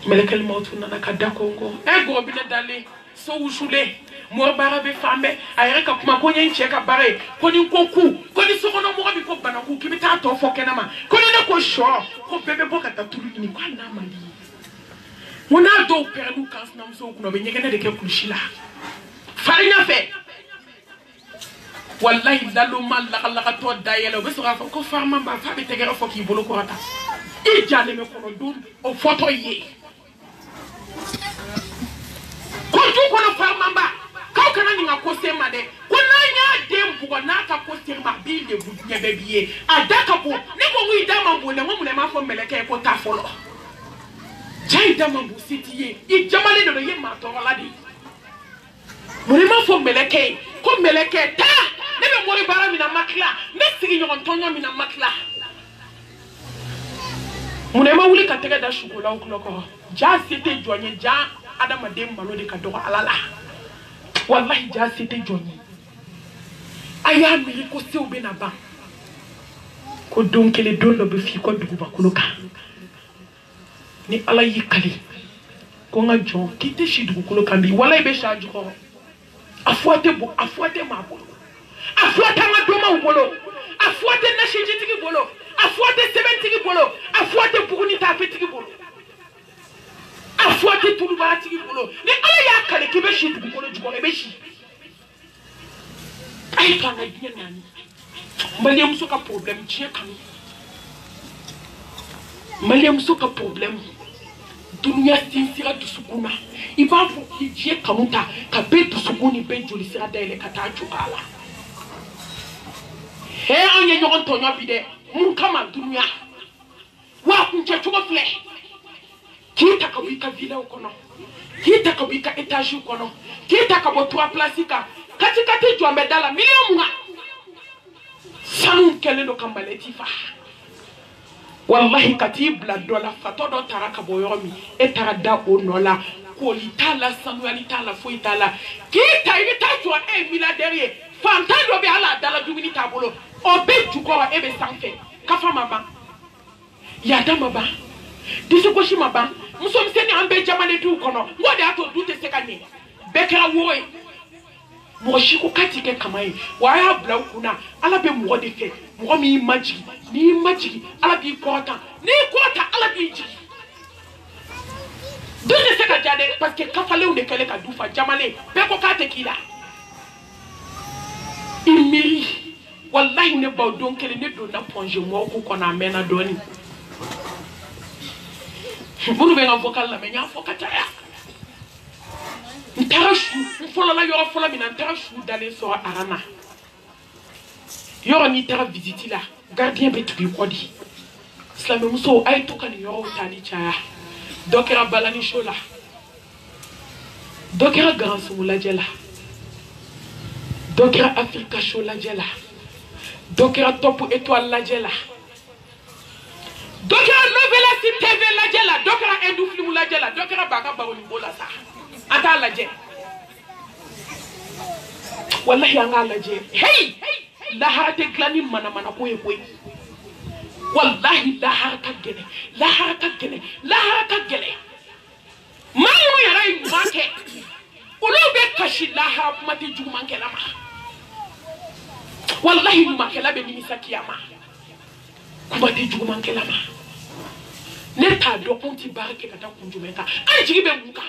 melekal mautu nana kada kongo ego bina dale so ushule mo bara be fambe ayeka kuma ko nyen cheka bare ko ni koku ko ni sokono mo bi ko bana ku kibita to fo kenama ko ni ko sho ko bebe boka ta tulu ni kwa na mali mona do perdu kas na mso kuno be nyegene de ke kulshila farina fe wallahi dalu mal la to dayelo be so rafa ko farma ba fa be tegere fo ki bolo ko rata e jale me ko no dun o photo ye ko tu ko no farma ba ka kana ni ngako sema de ko na nya dem ko na ka ko sema bi le bu nya be biye adaka ko ne ko wi dama bo le mo le ma fo meleke ko ta folo jai dama bu sitiye I jamale do ye ma to wala di mo le ma fo meleke ko meleke ta ne be mo bara mi na makla ne sigi nyon tonyo mi na makla mo le ma wuli ka tege da shukola o kloko ja sete joanye ja adama dem malo de ka do alala wallahi ja sete joanye aya mi ko se obe na ba ko donkele dondo be fi ko dugu ba kuloka ni ala yi kali ko nga jo kite shi dugu kuloka bi wallahi be sha juko afuate ma bolo afuate ma do ma bolo afuate na shijitiki bolo afuate 70 bolo afuate buguni ta fetiki bolo afuate tulu ba tiki bolo ni ala ya kale ki be shi dugu bolo juko be shi ay kana bien nani Maliam soka problem tie kanu Maliam soka problem dunia sinsira dusukuna iba fo tie kanuta ka be dusukuni be joli sira dele kata jukala he anye nyon tonyo bide mun kama dunia wa kunche chuko fle kita ka wika villa ukono kita ka wika etage ukono kita ka botwa plastika kati jwa medala milion sanu kelendo kambaleti fa wallahi katibla dola fatodo taraka boyomi etarada onola ko litala sanu alitala fo itala kita ibita jwa milliardaire fantando be ala dala jumini tabolo obe juko ebe sanfe kafa maba ya dama ba disikoshi maba muso mseni ambe jamane du kono ngode ato dute sekane bekera woy mo shiko katike kamai waya bla kuna ala be mo de fe mo mi maji ni maji ala bi kota ni kota ala bi ji dute seka jade parce que kafale ou de kele ka dufa jamale be ko kate kila imiri wallahi ne ba don kele ne do na ponje mo ko kona mena doni Munu be vocal la menya fokata ya. Ntarashu mfola la yoro fola mina ntarashu d'aller sur arana. Yoro ni tara visiter là. Gardien betu bi kodi. Islam muso ay to kan yoro tali cha. Dokera balani shola. Dokera grand sumula jela. Dokera Africa shola jela. Dokera top étoile la jela. Dokera novela si TV la jela. Dokera enduflimu la jela. Dokera baka baroni bola sa. Ata la je. Wallahi anga la je. Hey! La harate glani mana koye koye. Wallahi la harata gele. La harata gele. La harata gele. Mamu yara imake. Ulo be kashi la harap mate jumanke lama. Wallahi imake la be nimisa kiyama. Kumate jumanke lama. Neta do konti barake kata kunjumeka. Ani jigi be muka.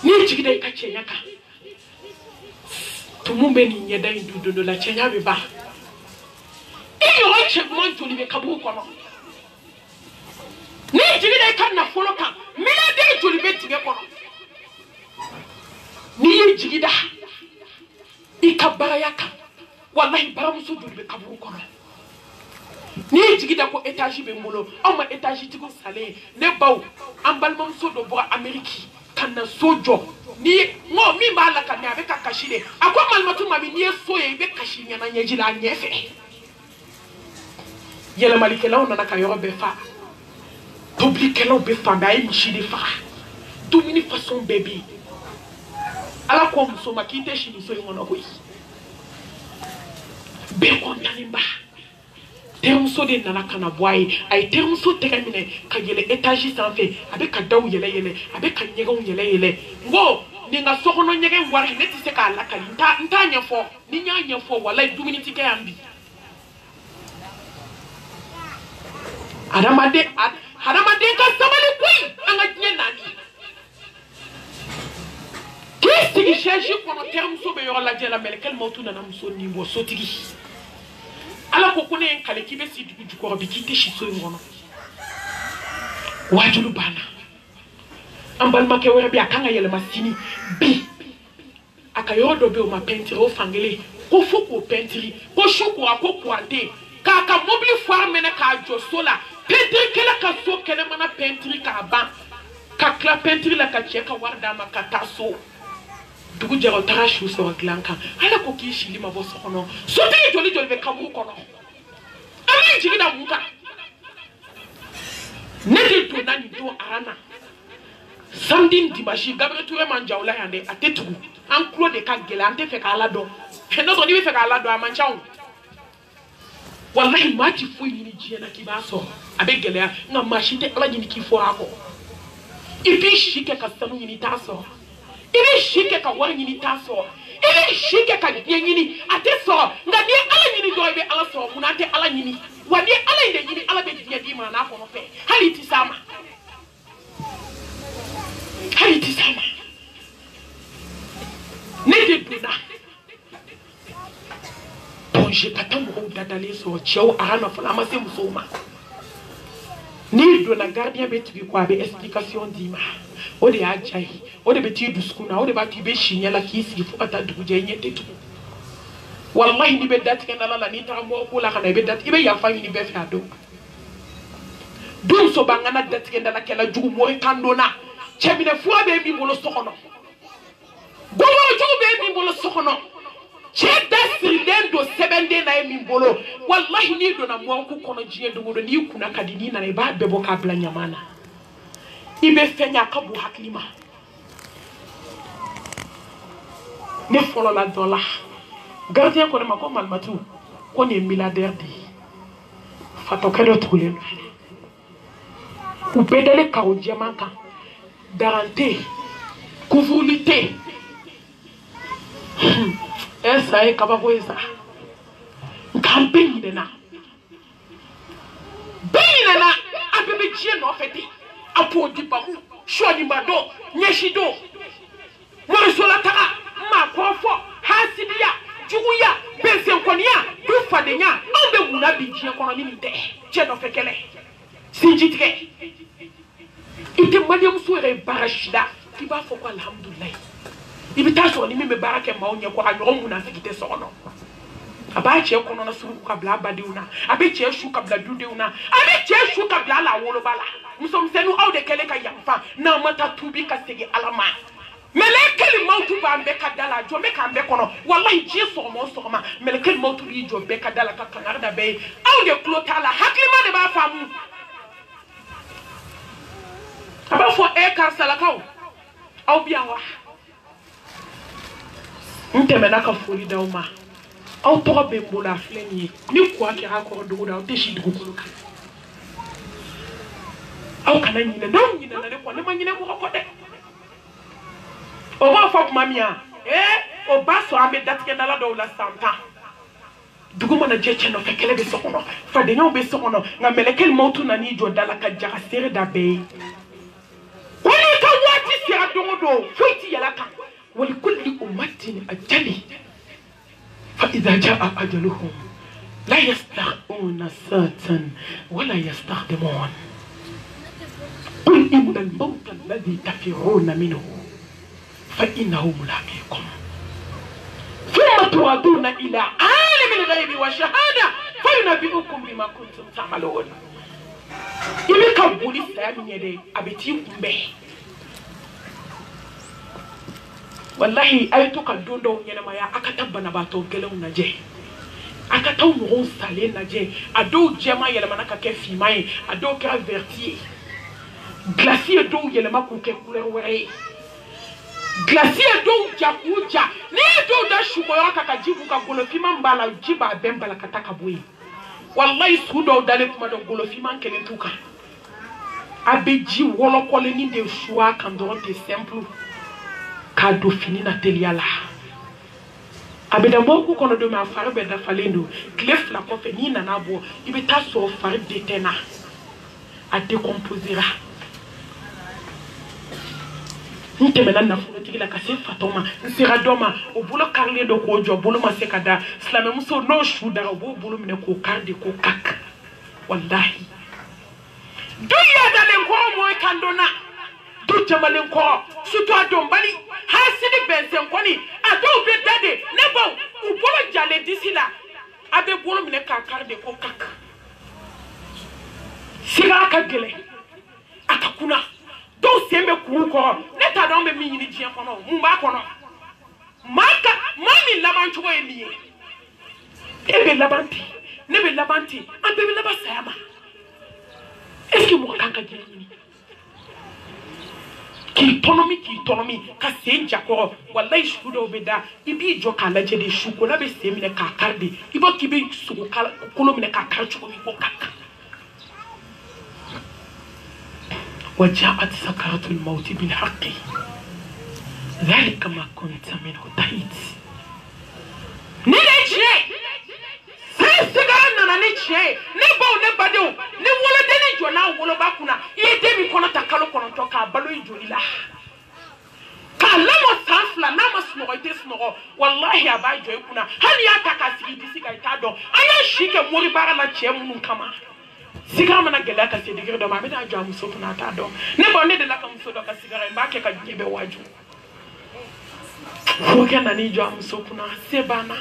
Ni jigi de ka chenyaka. Tumumbe ni nyeda indudo do la chenya be ba. Iyo wache mwanjo libe kabu kono. Ni jigi de ka na follow ka. Mina de joli be tige kono. Ni jigi da. Ikabara yaka. Wallahi baramuso do libe kabu kono. Ni jigi da ko étage be mbolo. O ma étage tigo salé. Ne baw ambalmam so do bo Ameriki. Kana sojo ni ngo mi ba la kana avec kashile akwa malmatu mami ni so ye be kashinya na nyejila nyefe yela malikela on na ka yoro be fa publikela be fa ba yi shidi fa domini façon bébé ala ko muso makite shini so ngono ko yi be ko tanimba termuso de nana kana boy ay termuso tegamine ka yele étage sans fait avec ka daw yele avec ka nyega yele ngo ni nga sokono nyege war ne ti se ka la ka nta nyefo ni nya nyefo wala dumini tike ambi haramade ka samali kui anga nyenani kesi ki cherche kono termuso be yo la jela mel kel motu na muso ni mo sotigi ala ko kone en kale kibe si du ko bi kite shiso ngono wajulu bana ambal make wera bi akanga yele masini bi akayodo be o ma peinture o fangele ko foko peinture ko shoko ako pointe ka mobile foire mena ka jo sola peinture kala ka so kele mana peinture ka ba ka kla peinture la ka cheka warda ma ka taso dugu jero tarashu so glanka ala ko kishi lima bo so kono so te joli be kabu kono ala jigi da muka nedi to nani do arana samedi dimanche gabriel touré manjaula yande atetu en clos de ka gela ante fe ka ala do no so ni fe ka ala do amanchaw wallahi mati fo ni jiena ki ba so abe gela nga machite ala ni ki fo ako ipi shike ka sanu ni taso ibi shike ka wari ni taso ibi shike ka nyini ate so nga ni ala nyini do be ala so munate ala nyini wadi ala inde nyini ala be di ma na ko no fe haliti sama ne de duna ponje katamu ko dadale so chew arana fala ma se musoma ni duna gardien be tibi ko be explication dima o de ajai o de beti duskuna o de bati be shinyala kisi fu ata duje nyete tu wallahi ni be dat ken la ni ta mo ko la kana be dat ibe ya fa ni be fa do dum so bangana dat ken la kala jugu mo kandona chebine fu abe mi bolo sokono gomo jugu be mi bolo sokono che dasri den do sebende na mi bolo wallahi ni do na mo ko kono jiye do ni kuna kadini na ba be bo ka bla nyamana ibe fenya ka bu haklima ne folo la dola gardien ko ma ko malmatu ko ne milliardaire di fato kado tulen ou pedale ka o diamanta garantie couvrilité esa e kaba ko esa campagne dena benina abebe jie no feti apo di ba mu shoni mado nyeshido mo so la taka ma ko fo hasidia juguya bensen konia du fadenya on be muna bi jie kono ni de je no fekele sinjitre ite mariam soere barashida ki ba fo ko alhamdulillah ibita so ni me barake ma onye ko anyo mu na fikite so no abache ko no na suru ka bla badiuna abeche shu ka bla dudeuna abeche shu ka bla la wolo bala musom senu awde kele ka yamfa na mata tubi ka segi alama melekeli mautu ba mbeka dala jo meka mbe kono wallahi ji so ma melekeli mautu bi jo beka dala ka kanarda be awde klotala haklima de ba famu aba fo e ka salakaw aw biawa ntemena ka foli dawma aw to be mbola fleni ni kwa ki akor do da te shi dugu ko ka aw kana nyina don nyina na ko ne ma nyina mo ko de o ba fa mamia o ba so ame datike na la do la santa dugu mana jeche no fekele be sokono fa de nyo be sokono nga melekel mautu na ni jo dala ka jaga sere da be woni ka wati si adongo do fuiti yala ka wali kulli ummatin ajali فإذا جاء أجلهم لا يستخدمون ساعة ولا يستخدمون قل إن الموت الذي تفرون منه فإنه ملاقيكم ثم تردون إلى عالم الغيب والشهادة فينبئكم بما كنتم تعملون إذا كان بوليس سامي يدي أبتيكم به wallahi ay to kan dondo nyana maya akata bana bato gelew na je akata mo sale na je ado jema yele manaka ke fimai ado ka vertier glacier do yele maku ke couleur were glacier do jakuja ne do da shuko yaka jibu ka golo fima mbala jiba bembala kataka boyi wallahi sudo dale kuma do golo fima kelen tuka abeji wolo kole ni de choix quand on est simple kado fini na teliala abeda mboku kono do ma fare be da falendo clef la ko feni na nabo ibeta so fare detena a décomposera ntemela na fulo tigila ka se fatoma nsira doma obulo karle do ko jo bulo masekada slame muso no shuda obulo mine ko karde ko kak wallahi duya dalen ko mo kandona du jamalen ko suto adombali hasidi bensen koni ado be dade nebo ubolo jale disila abe bolo mine ka karde ko kak siga ka gele akakuna do sembe ku ko neta don be mi ni jien kono mumba kono maka mami labancho e liye ebe labanti nebe labanti ambe be labasama est-ce que mo kanka jeni ki tonomi ka senja ko wallahi shudo beda ibi jo kala je de shuko na be semine ka karde ibo kibe suko kala kolo mine ka karchu ko ko kaka وجاءت سكرة الموت بالحق ذلك ما كنت منه تحيد نيجي سيسغانا نيجي نبو نبادو نولا دني جونا ولا باكونا يدمي كونا تاكالو كونا توكا بالو يجوليلا kalamo safla na masno ite sno wallahi abajo ikuna hali ataka sigidi siga itado aya shike mori bara na chemu nkama sigara mana gela ka se digiro do ma beta jo amuso na ta do ne bo ne de la ka muso do ka sigara mba ke ka jebe waju foke na ni jo amuso kuna se bana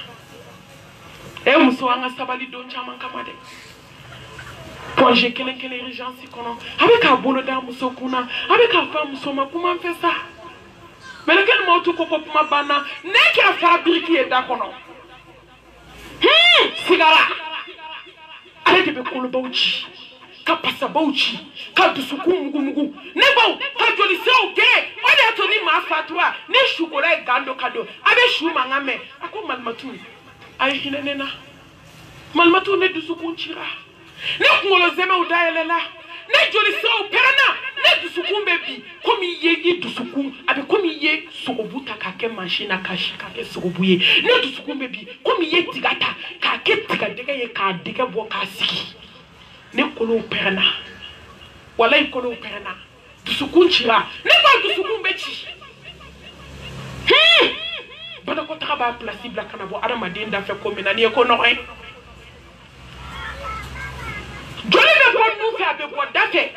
e muso anga sabali do chama kama de projet kelen urgence kono avec a bolo da muso kuna avec a fa muso ma kuma mfesa mais quel mot to ko kuma bana ne ka fabriquer da kono sigara ale de be kolo bauchi ka pasa bauchi ka dusuku mugu nebo ka joli se oge ode to ni ma fatwa ne shukola e gando kado abe shu mangame ako malmatu ay hinenena malmatu ne dusuku nchira ne ngolo zeme udayelela ne joli se o perana ne dusuku bebi komi ye dusuku abe komi ye sokobuta ka ke machine ka shika ke sokobuye ne dusuku bebi komi ye tigata ka ke tigadega ye ka dege bo ka siki ne kolo perana wala ikolo perana dusuku nchira ne ba dusuku bechi bana ko traba plasible kana bo adama denda fe komina ni ko no joli be bon nu fe abe bo da fait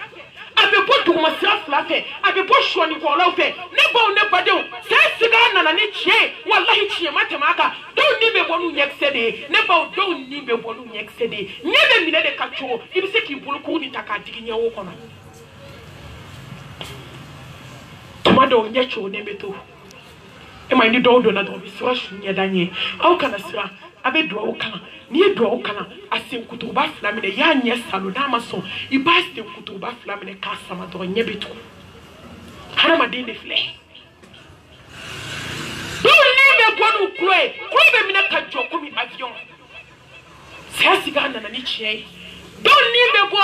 abe bo duguma sira fila fɛ abe bo suwani kɔlaw fɛ ne baw ne badenw sɛ sigara nana ni tiɲɛ wallahi tiɲɛ ma tɛmɛ a kan dɔw ni bɛ bɔ n'u ɲɛkisɛ de ye ne baw dɔw ni bɛ bɔ n'u ɲɛkisɛ de ye ɲɛ bɛ minɛ de ka cogo i bɛ se k'i bolokuru ni ta k'a digi ɲɛ o kɔnɔ tuma dɔw ɲɛ cogo ne bɛ to e ma ni dɔw donna dɔrɔn bɛ sira su ɲɛda ɲɛ aw kana siran a bɛ duwawu kalan n'i ye duwawu kalan a senkuturuba fila minɛ i y'a ɲɛ salo n'a ma sɔn i b'a senkuturuba fila minɛ k'a sama dɔrɔn ɲɛ bɛ tugu hadamaden de filɛ dɔw ni bɛ bɔ n'u kulo ye kulo bɛ minɛ ka jɔ komi avion saya sigara nana ni tiɲɛ ye dɔw ni bɛ bɔ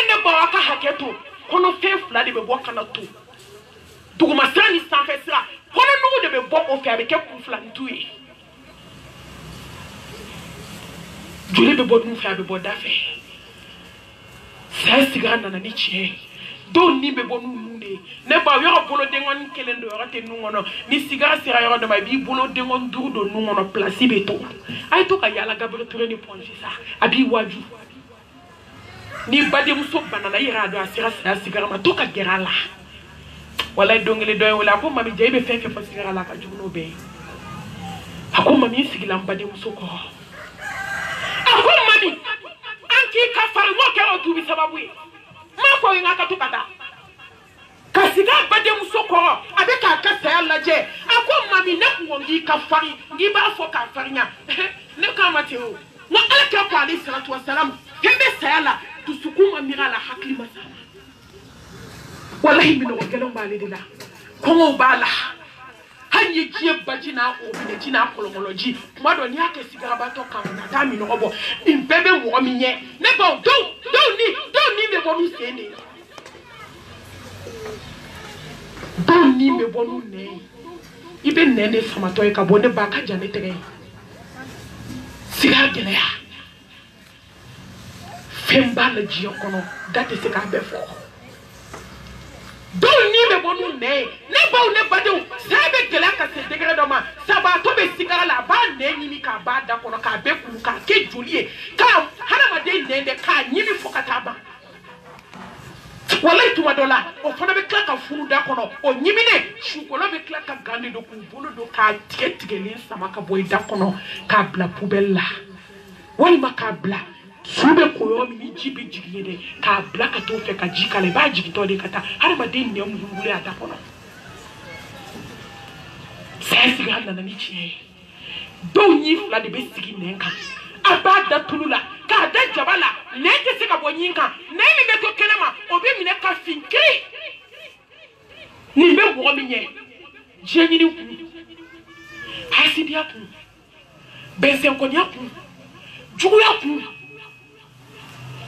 ne baw a ka hakɛ to kɔnɔfɛn fila de bɛ bɔ kana to duguma sira ni sanfɛ sira kɔnɔnugu de bɛ bɔ o fɛ a bɛ kɛ kunfilantu ye joli bɛ bɔ dun fɛ a bɛ bɔ da fɛ saya sigara nana ni tiɲɛ ye dɔw ni bɛ bɔ n'u nun de ye ne ba yɔrɔ bolodengɔni kelen don yɔrɔ tɛ nun kɔnɔ ni sigara sera yɔrɔ dɔ ma i b'i bolodengɔni duuru don nun kɔnɔ pilasi bɛ to a ye to ka yaala Gabriel Touré ni Ponzi sa a b'i waju ni badenmuso banana i yɛrɛ a dɔn a sera saya sigara ma to ka gɛrɛ a la walayi don kelen dɔ ye wele a ko mami ja i bɛ fɛn fɛn fɔ sigara la a ka jugu n'o bɛɛ ye a ko mami n sigila n badenmuso kɔrɔ a ko mami an k'i ka farin m'o kɛra o tubi sababu ye m'a fɔ ye n ka to ka taa ka sigi a badenmuso kɔrɔ a bɛ k'a ka saya lajɛ a ko mami ne kun ko n k'i ka farin n'i b'a fɔ k'a farinya ne k'a ma ten o n ko ala kɛ ko ale salatu wasalamu fɛn bɛ saya la dusukun ma miiri a la hakili ma sa wallahi minɔgɔ gɛlɛnw b'ale de la kɔngɔw b'a la hali ye diɲɛ baji n'a obinɛji n'a kɔlɔnkɔlɔji tuma dɔ n'i y'a kɛ sigarabatɔ kan ka taa minɔgɔ bɔ nin bɛɛ bɛ mɔgɔ min ɲɛ ne baw dɔw ni bɛ bɔ n'u sen de ye dɔw ni bɛ bɔ n'u nɛn ye i bɛ nɛn de famatɔ ye ka bɔ ne ba ka jan ne tɛgɛ ye sigara gɛlɛya fɛn b'a la diɲɛ kɔnɔ da tɛ se k'a bɛɛ fɔ dɔw ni bɛ bɔ n'u nɛn ye ne baw ne badenw saya bɛ gɛlɛya ka se degré dɔ ma sabaatɔ bɛ sigara la a b'a nɛn ɲimi k'a b'a da kɔnɔ k'a bɛɛ kuru k'a kɛ joli ye k'a hadamaden nɛn dɛ k'a ɲimi fo ka taa ban walayi tuma dɔ la o fana bɛ tila ka furu da kɔnɔ o ɲiminen sukolo bɛ tila ka gan de don k'u bolo don k'a tigɛlen sama ka bɔ i da kɔnɔ k'a bila poubelle la walima k'a bila su bɛ ko yɔrɔ min ni ji bɛ jigin ye dɛ k'a bila ka t'o fɛ ka ji k'a la i b'a jigintɔ de ka taa hadamaden nɛn wuli a da kɔnɔ saya sigara nana ni tiɲɛ ye dɔw ɲi fila de bɛ sigi nɛn kan a b'a da tulu la k'a da jaba la nɛn tɛ se ka bɔ ɲin kan nɛn min bɛ to kɛnɛma o bɛ minɛ ka fin kiri nin bɛ mɔgɔ min ɲɛ diɲɛ ɲini kun hasidiya kun bɛnsɛnkɔniya kun juguya kun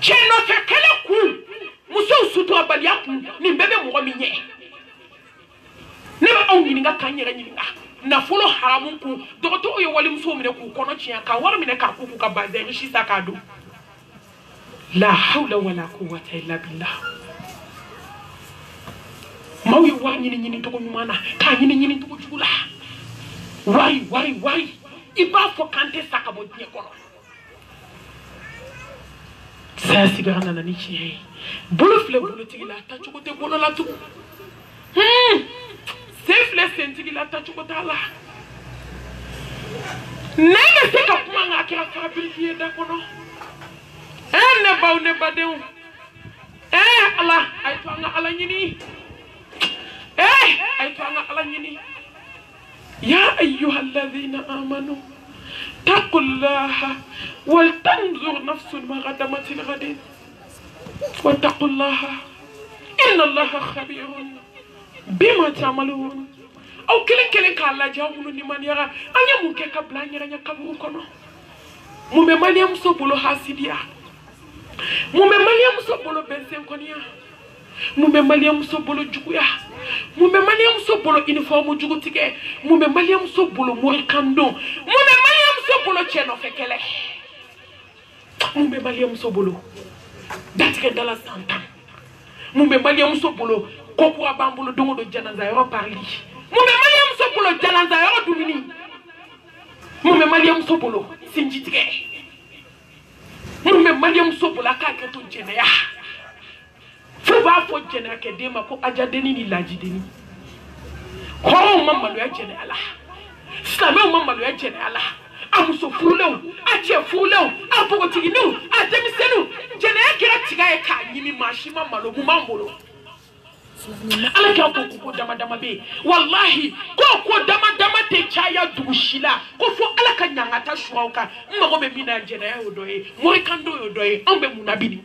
cɛ nɔfɛ kɛlɛ kun musow suturabaliya kun nin bɛɛ bɛ mɔgɔ min ɲɛ ne bɛ aw ɲininka k'an yɛrɛ ɲininka nafolo haramu kun dɔgɔtɔrɔw ye walimusow minɛ k'u kɔnɔ tiɲɛ ka wari minɛ k'a k'u ka bazɛn si sa k'a don la hawla wala quwwata illa billah maaw ye wari ɲini cogo ɲuman na k'a ɲini cogo jugu la wari i b'a fɔ k'an tɛ sa ka bɔ diɲɛ kɔnɔ saya sigara nana ni tiɲɛ ye bolo filɛ bolotigi la a tacogo tɛ bolo la tugun sen filɛ sentigi la tacogo t'a la ne bɛ se ka kuma nka a kɛra farabiriki ye da kɔnɔ ne baw ne badenw ala a ye to an ka ala ɲini a ye to an ka ala ɲini ya ayyuhalladhina amanu taqullaha wal tanzur nafsun ma qaddamat lighadin wattaqullaha inna allaha khabirun bima ta'malun aw kelen k'a lajɛ aw minnu limaniyara an ye mun kɛ ka bila an yɛrɛ ɲɛ kaburu kɔnɔ mun bɛ maliyamuso bolo hasidiya mun bɛ maliyamuso bolo bɛnsɛnkɔniya mun bɛ maliyamuso bolo juguya mun bɛ maliyamuso bolo uniforme jugutigɛ mun bɛ maliyamuso bolo morikandon mun bɛ maliyamuso bolo cɛ nɔfɛ kɛlɛ mun bɛ maliyamuso bolo datigɛ dala santan mun bɛ maliyamuso bolo kokura b'an bolo don o don janaza yɔrɔ parili mun bɛ maliyamuso bolo janaza yɔrɔ dumuni mun bɛ maliyamuso bolo sinjitigɛ mun bɛ maliyamuso bolo a k'a kɛ to jɛnɛya fo jene ke de ma ko aja deni ni laji deni ko mamma lo jene ala Islamé mamma lo jene ala amuso fulo aje fulo apogo tiginu ademisenu jene kira tiga e ka nyimi mashima malo mu mambolo ala ka ko dama be wallahi ko dama te chaya dushila ko fo ala ka nyangata shuauka mmago be mina jene ya odoye mo kando odoye ambe munabini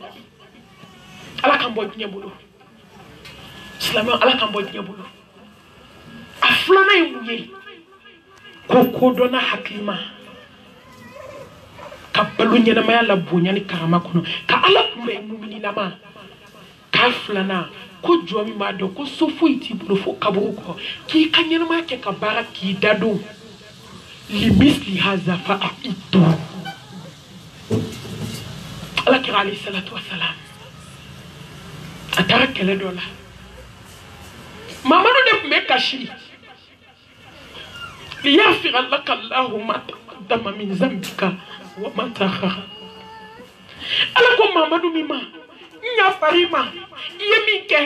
ala kan bo nyebulu Islamé ala kan bo nyebulu aflana yimuye ko dona hakima kapalu nyana maya la bonya ni karama kono ka ala kumbe mumini nama ka flana ko jomi ma do ko sofu iti bulo fo kaburu ko ki kanyana ma ke ka bara ki dado limisli haza fa aitu ala kira alayhi salatu wassalam atara kele dola mama no de me kashi liyaghfir laka allah ma taqaddama min zambika wa ma ta'akhkhara ala ko mamadou mima nya farima yeminke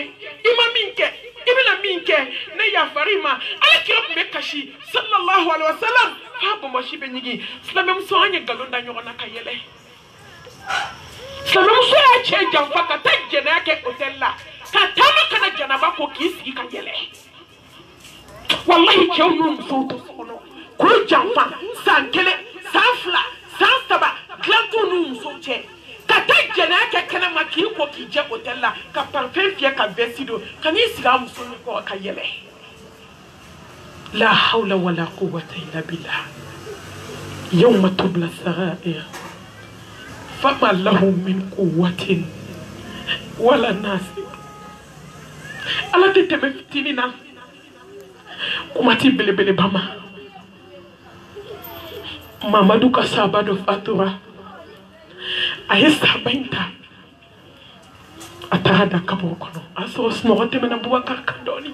imaminke ibina minke ne ya farima ala kira be kashi sallallahu alaihi wasallam fa bo mo shibe nyigi slamem so anya galonda nyona kayele slamem so ya che jamfa ka tajena ke hotella ka tama kana janaba ko kisi kayele wallahi chew no so to sono ko jamfa sankele sanfla sansaba glanto no so che kata jena ke kana maki ko ki je hotella ka parfum fie ka vestido kan islam so ko ka yele la hawla wala quwwata illa billah yawma tubla sarair fama lahu min quwwatin wala nasir ala te teme fitinina kumati bele bama Mamadou Kassaba do Fatura ayesa bainta atahada kabo kono aso snogote mena Boubacar kandoni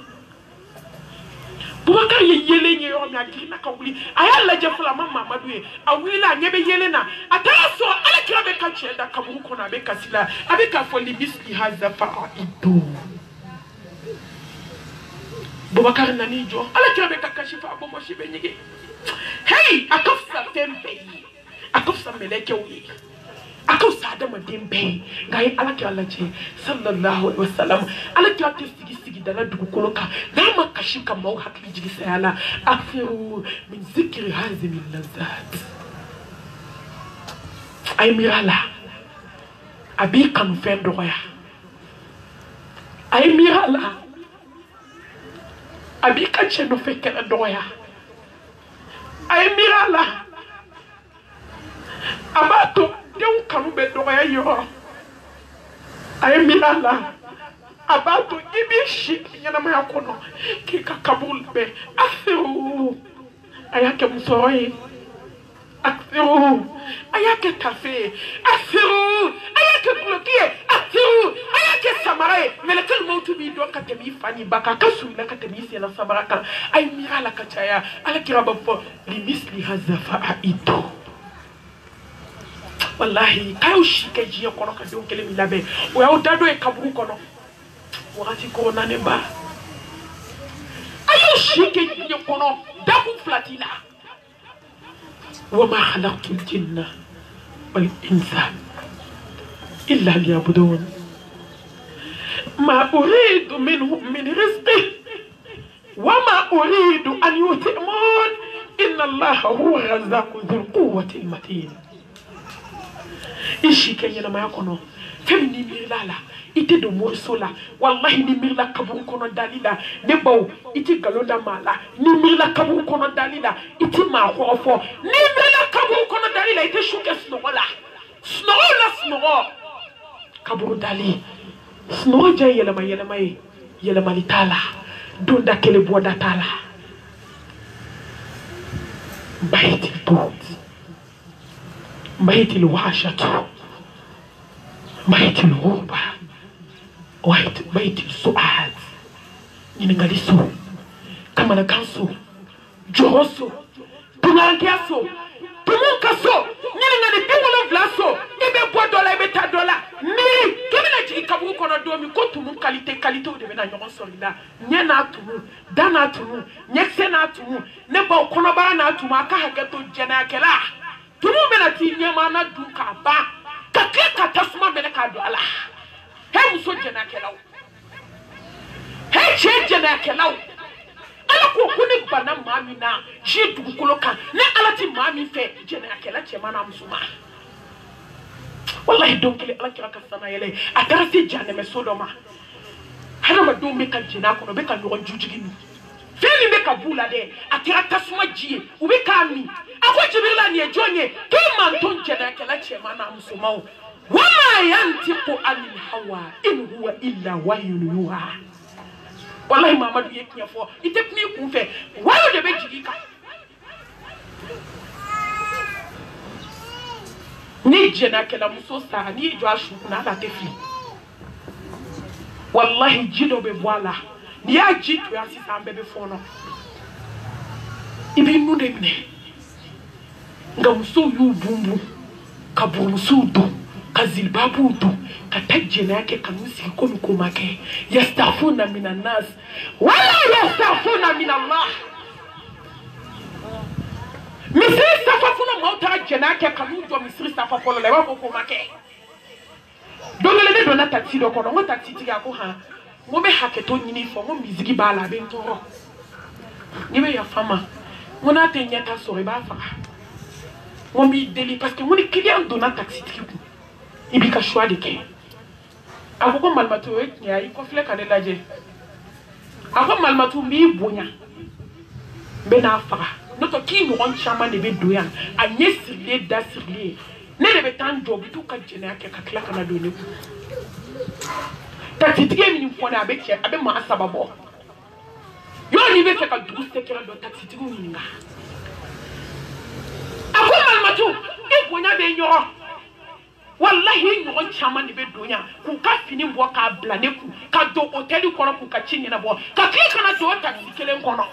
Boubacar yele nyo mi akina kawuli ayalla jefula Mamadou e awila nyebe yele na ataso ala kirabe kachenda kabo kono abe kasila abe ka fo libisli haza fa'idu Boubacar nani jo ala kirabe kakashifa abo mo shibe nyige hey akafsa tembe akafsa meleke wi akafsa adama tembe ngai alaki alaje sallallahu alaihi wasallam alaki atistigi sigi dala dugukoloka nama kashika mau hakli jigi sayala afiru min zikri hazim al-lazat ay mirala abi kanu fendo ya ay mirala abi kanche no fekela doya ay mirala abato deun kanu be doya yo ay mirala abato ibishi nyana ma yakono ki kakabul be afiru ayake musoi afiru ayake tafe afiru ayake bloqué afiru ayake samare melekal mautu bi do katemi fani baka kasu la katemi sela sabaraka ay mirala kachaya ala kiraba fo limisli hazafa aitu wallahi kayo shike jiye kono ka do kele mi labe o ya dado e kaburu kono wakati corona ne ba ayo shike jiye kono dabu flatila wa ma khalaqtul jinna wal insa illa liya'budun ma uridu minhum min rizqi wa ma uridu an yutimun inna allaha huwa razzaqu dhul quwwati al-matin ishi kenyana ma yakono femini mirala ite do morsola wallahi ni mirla kabun kono dalila ne baw ite galonda mala ni mirla kabun kono dalila ite ma hofo ni mirla kabun kono dalila ite shuke snola kaburu dali snola je yela malitala donda kele boda tala baiti but baiti washatu baiti الغربة بيت السؤال ينغاليسو كما نكانسو جوروسو تنانكياسو تمونكاسو ينغالي بيولو فلاسو إبه بوا دولا إبه تا دولا مي كمينة جي كابو كونو دو mi ko tumu qualité o de bɛ na ɲɔgɔn sɔrɔ la ɲɛ n'a tumu da n'a tumu ɲɛkisɛ n'a tumu ne baw kɔnɔbara n'a tumu a ka hakɛ to jɛnɛyakɛla tumu bɛna t'i ɲɛmaana dun k'a ban ka tila ka tasuma minɛ k'a don a la he muso jɛnɛyakɛlaw he cɛ jɛnɛyakɛlaw ala ko ko ne banna maa min na ji dugukolo kan ne ala ti maa min fɛ jɛnɛyakɛla cɛman n'a musoman wallahi don kelen ala kira ka sana yɛlɛ a taara se janɛmɛ so dɔ ma hadamadenw bɛ ka jɛnɛ a kɔnɔ u bɛ ka ɲɔgɔn jujigi min fɛn min bɛ ka b'u la dɛ a kɛra tasuma ji ye u bɛ k'a min a ko jibirila nin ye jɔn ye k'e man to jɛnɛyakɛla cɛman n'a musoman wa ma yantiqu anil hawa in huwa illa wahyun yuha wallahi mamadu ye tiɲɛ fɔ i tɛ kuma i kun fɛ wayo de bɛ jigin kan ni jɛnɛyakɛla muso sara n'i jɔ a su kunna ala tɛ fili wallahi ji dɔ bɛ bɔ a la n'i y'a ji to yan sisan an bɛɛ bɛ fɔɔnɔ i b'i nun de minɛ nka musow y'u bunbun ka burumusow don ka zilibabuw don ka taa jɛnɛya kɛ ka n'u sigi komi ko ma kɛ yastafuna mina nas wala yastafuna mina Allah misiri safa fɔlɔ maaw taara jɛnɛya kɛ ka n'u jɔ misiri safa fɔlɔ la i b'a fɔ ko ma kɛ don kelen ne donna taxi dɔ kɔnɔ n ko taxi tigi a ko han n ko n bɛ hakɛto ɲini fɔ n ko misigi b'a la a bɛ n tɔɔrɔ n'i bɛ yafa n ma n ko n'a tɛ ɲɛta sɔrɔ i b'a faga n ko n b'i deli parce que n ko ni client donna taxi tigi kun i b'i ka choix de kɛ a ko malimatu o ye tiɲɛ ye i kɔfilɛ ka ne lajɛ a ko malimatu n b'i bonya n bɛ n'a faga n'o tɛ k'i ɲɔgɔn caman de bɛ don yan a ɲɛ sirilen da sirilen ne de bɛ taa n jɔ u bɛ t'u ka jɛnɛya kɛ ka tila ka na don ne kun taxitigi min fɔ ne a bɛ cɛ a bɛ maa saba bɔ yɔrɔ n'i bɛ fɛ ka dugu sɛkɛrɛ dɔn taxitigiw ɲininka a ko malimatu i bonya bɛ ɲɔgɔn wallahi ɲɔgɔn caman de bɛ don yan k'u ka fini bɔ k'a bila ne kun ka don hôteli kɔnɔ k'u ka ci ɲɛnabɔ ka tila ka na don o taxi kelen kɔnɔ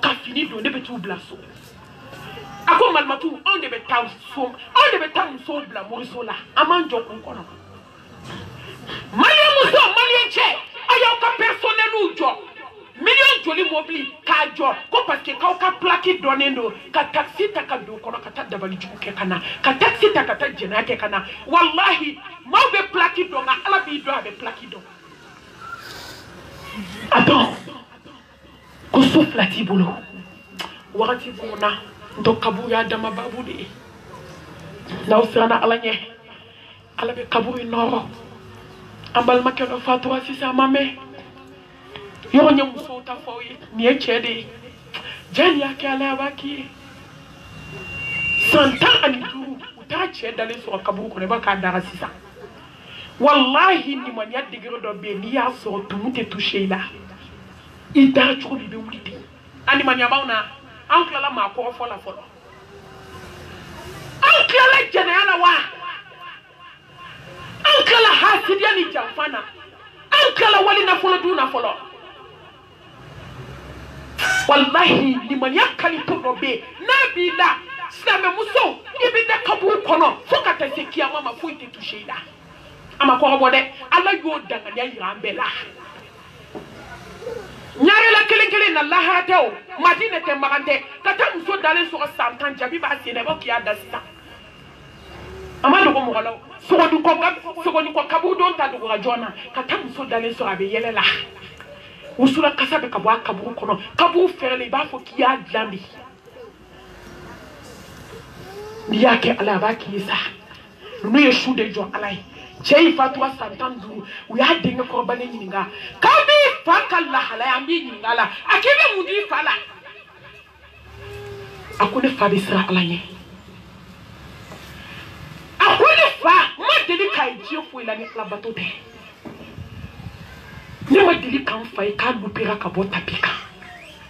ka fini don ne bɛ t'u bila so a ko malimatu anw de bɛ taa so anw de bɛ taa musow bila moriso la an b'an jɔ kun kɔnɔ maliyɛn muso maliyɛn cɛ a y'aw ka personnel jɔ miliyɔn joli mobili k'a jɔ ko parce que k'aw ka plaki dɔnnen don ka taxi ta ka don kɔnɔ ka taa dabalijugu kɛ ka na ka taxi ta ka taa jɛnɛya kɛ ka na wallahi maaw bɛ plaki dɔn nka ala b'i dɔn a bɛ plaki dɔn a dɔn ko so fila t'i bolo wagati b'o donc kaburu y'a dama babu de ye n'aw siranna ala ɲɛ ala bɛ kaburu nɔrɔ an balimakɛ dɔ fatura sisan a ma mɛn yɔrɔ ɲɛ musow ta fɔ aw ye nin ye cɛ de ye jaa nin y'a kɛ ala a b'a k'i ye san 15 u taara cɛ dalen sɔrɔ kaburu kɔnɔ i b'a k'a dara sisan wallahi limaniya degere dɔ bɛ yen n'i y'a sɔrɔ tumu tɛ touché i la i dara cogo min i bɛ wuli ten a limaniya b'anw na an tilala maa kɔrɔ fɔ la fɔlɔ an tilala jɛnɛya la wa an tilala hasidiya ni janfa na an tilala wali nafolo dun na fɔlɔ wallahi limaniya kalito dɔ bɛ yen n'a b'i la silamɛmuso i bɛ da kaburu kɔnɔ fo ka taa se kiyama ma foyi tɛ touché i la a ma kɔrɔbɔ dɛ ala y'o danganiya yira an bɛɛ la ñaarela kelen na lahara tɛ o madina tɛ magan tɛ ka taa muso dalen sɔrɔ san 10 jabi b'a sen na i b'a k'i y'a da sisan a ma dogo mɔgɔ la sogoni kɔ kaburu don ta dogo ka jɔn na ka taa muso dalen sɔrɔ a bɛ yɛlɛ la wusula kasa bɛ ka bɔ a kaburu kɔnɔ kaburu fɛrɛlen i b'a fɔ k'i y'a dilan de n'i y'a kɛ ala a b'a k'i ye sa ninnu ye su de jɔ ala ye cɛ yi fatura san 15 u y'a denkɛ kɔrɔbalen ɲininka k'a b'i fa ka lahalaya an b'i ɲininka la a k'i bɛ mun d'i fa la a ko ne fa bɛ siran ala ɲɛ a ko ne fa ma deli k'a ye diɲɛ foyi la ni alabato tɛ ne ma deli k'an fa ye k'a lupera ka bɔ tapi kan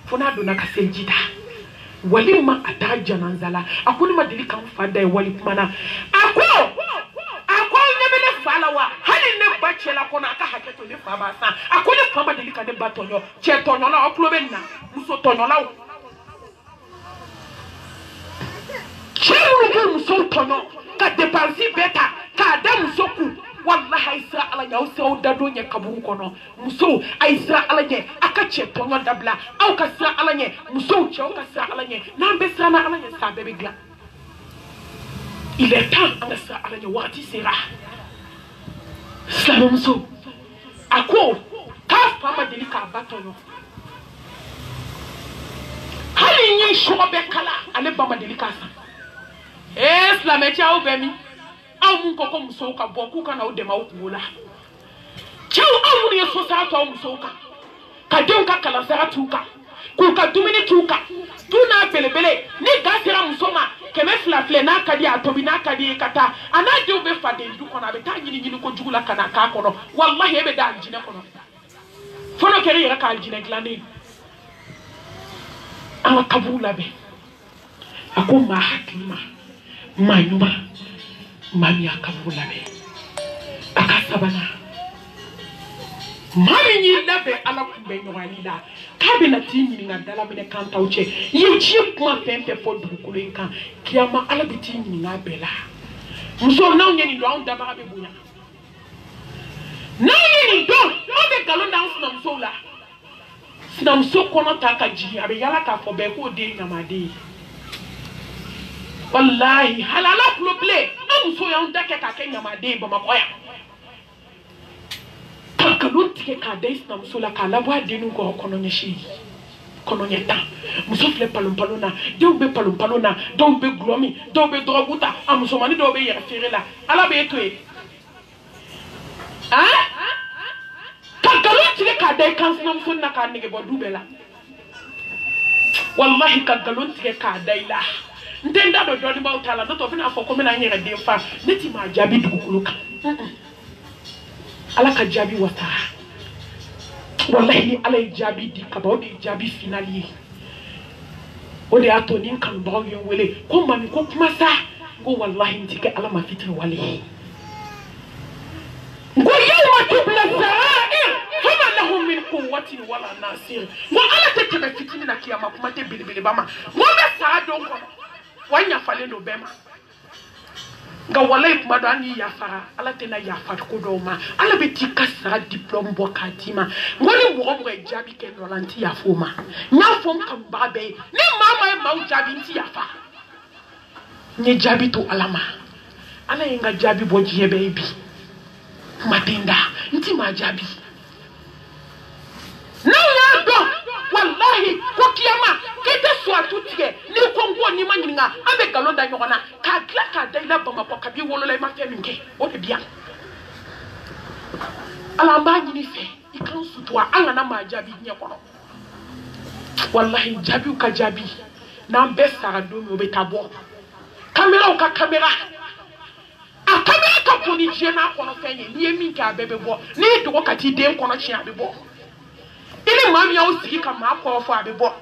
fo n'a donna ka seliji ta wali ma a taga janaza la a ko ne ma deli k'an fa da ye wali kuma na a ko ne bɛ ne fa la wa hali ne ba cɛla kɔnɔ a ka hakɛ to ne fa b'a san a ko ne fa ma deli ka ne ba tɔɲɔ cɛ tɔɲɔla aw tulo bɛ nin na muso tɔɲɔlaw cɛ minnu bɛ musow tɔɲɔ ka dépense bɛɛ ta k'a da muso kun wallahi aisra ala nya usa dado nya kaburu kono muso aisra ala nya akache tonyo dabla au ka sra ala nya muso che au ka sra ala nya na be sra na ala nya sa bebe gla il est temps à sra ala nya wati sera sla muso ako ka fama delika batono hali nyi shobe kala ale bama delika sa sla me cha obemi aw mun ko muso ka boku kana o de ma okuula chaw awu ne so sa to muso ka de ka kala sara tuka ku ka dumini tuka tuna belebele ni gasira muso ma keme flafle na kadi atobi na kadi kata ana de be fade ndu kona be ta nyini ko jugula kana ka kono wallahi ebe da aljine kono fono keri yara ka aljine glane ama kabula be akoma hakima mayuma mami akavula be akasabana mami ni labe ala kumbe nyawani la kabina tini ngandala mine kanta uche yechi kuma fempe fo dukulu inka kiyama ala bitini ngabela muso na nyeni ndo anda ba be bunya na nyeni ndo obe galonda usna muso la sina muso kono taka jiri abe yala ka fo be ko de ngamade wallahi halala problem amuso ya ndake ka kenya made ba makoya kakalunti ka dais na muso la kala bwa denu ko kono nyeshi kono nyeta muso fle palon do be palon do be glomi do be droguta amuso mani do be yefere la ala be toé kakalunti ka dai kan na muso na ka nige bo dubela wallahi kakalunti ka dai la ndenda do doni ba utala do to fina fo ko mena nyere de fa neti ma jabi dugukuluka ala ka jabi wata wallahi ala jabi di ka ba di jabi finali o de ato nin kan ba yo wele ko mami ko kuma sa go wallahi ntike ala ma fitri wale go yawma tubla sa'ir fama lahum min quwwatin wala nasir wa ala tetebe fitini na kiyama kuma te bilibili bama mo be sa do ko wanya fale no bema ga walay kuma do ani ya fara ala tena ya fat ko do ma ala be tikasa diplôme bokatima ngoni mo ko jabi ke no lanti ya foma nya fom kam ba be ni mama e ma jabi nti ya fa ni jabi to alama ala inga jabi boji e baby matinda nti ma jabi na ya do wallahi ko kiyama kete so atutie ni kongo ni manyinga ambe galonda nyona ka kla ka daila bama ko kabi wolola ma fe minke o de bia ala mba nyini fe ikan sutwa anga na ma jabi nye kono wallahi jabi ka jabi na mbesa do mi obetabo kamera ka kamera a kamera ka poni jena kono fenye ni emi ka bebe bo ni do ka ti de kono chi abebo ile mami ya usiki kama akọ fo abebo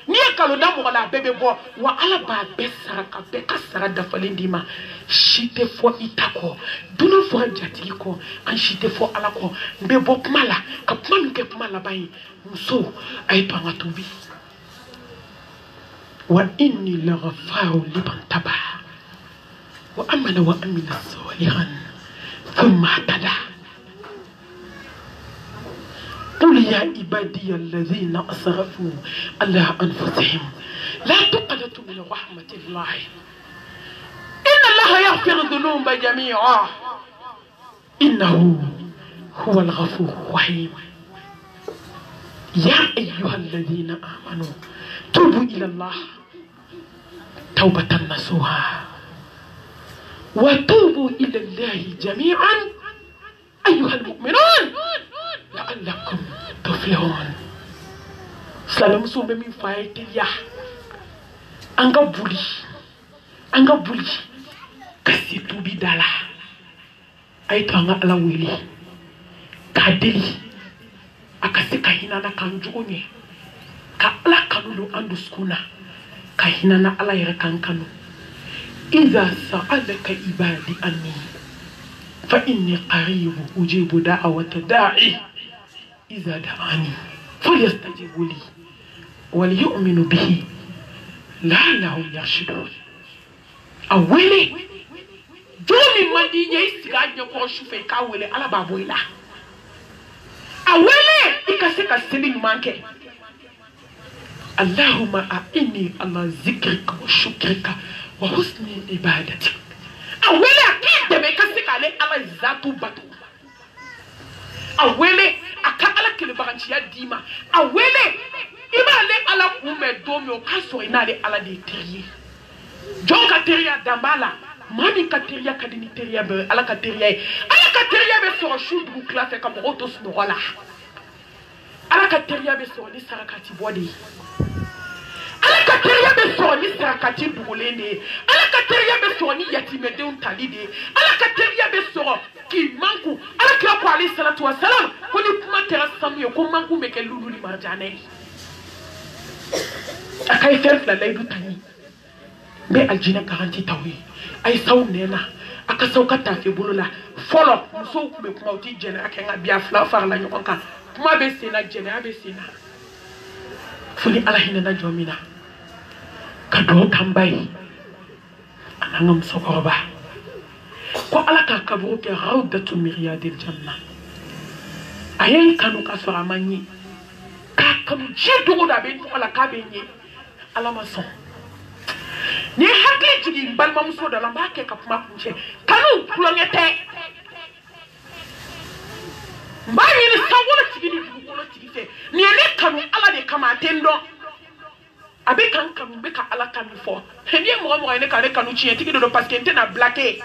ni ekaloda mo la bebe bo wa ala ba besara ka be kasara da falendima shite fo itako duno fo anjatili ko an shite fo ala ko be bo kumala ka pman ke kumala bayi muso ay panga tubi wa inni la ghafaru liman taba wa amana wa amila salihan thumma tada قل يا عبادي الذين أسرفوا على أنفسهم لا تقنطوا من رحمة الله إن الله يغفر الذنوب جميعا إنه هو الغفور الرحيم يا أيها الذين آمنوا توبوا إلى الله توبة نصوحا وتوبوا إلى الله جميعا أيها المؤمنون لعلكم تفلحون سلام سومbe mi faite ya anga buli kasi tubi dala ay to anga ala wili ka deli akase ka hinana kan jugonye ka ala kanulu andu skuna ka hinana ala yara kan kanu idha sa'alaka ibadi anni fa inni qarib ujibu da'wata da'i إذا دعاني فليستجيبوا لي وليؤمنوا به لعلهم يرشدون أولي Tumi mandi nye siga nyoko shufe ka wele ala baboila. Awele ikaseka seli manke. Allahumma a'inni ala zikrika wa shukrika wa husni ibadati. Awele akide me kaseka le ala zatu batu. Awele aka ala kele baranchiya dima. Awele ima le ala kume domi o kaso ina le ala de teriye. Jonka teriya dambala. Mami kateria kadini teria be ala kateria be so shu du classe comme rotos no rola ala kateria be so ni sarakati body ala kateria be so ni sarakati bulene ala kateria be so ni yatime de untalide ala kateria be so ki manku ala ki ko ali salatu wassalam ko ni kuma tera samu ko manku meke lulu li marjane akay fer la lay du tani be aljina garanti tawi ay saw nena aka saw kata fe bulula folo muso ku be kuma uti jene akenga bia fla far la nyoka kuma be sena jene abe sena fuli ala hina na jomina ka do kambai anangam sokoroba ko ala ka kaburu ke rawdatu miriyadil janna ayen kanu ka sora manyi ka kanu jido da be ala ka be nyi ala maso ni hakli jigi balma muso da lamba ke kapuma kunche kanu kulongete mbari ni sawolo tigi ni dukolo tigi se ni ele kanu ala de kama tendo abe kan kanu be ka ala kanu fo hedi mo ne ka kanu chi tigi do parce que ente na blaqué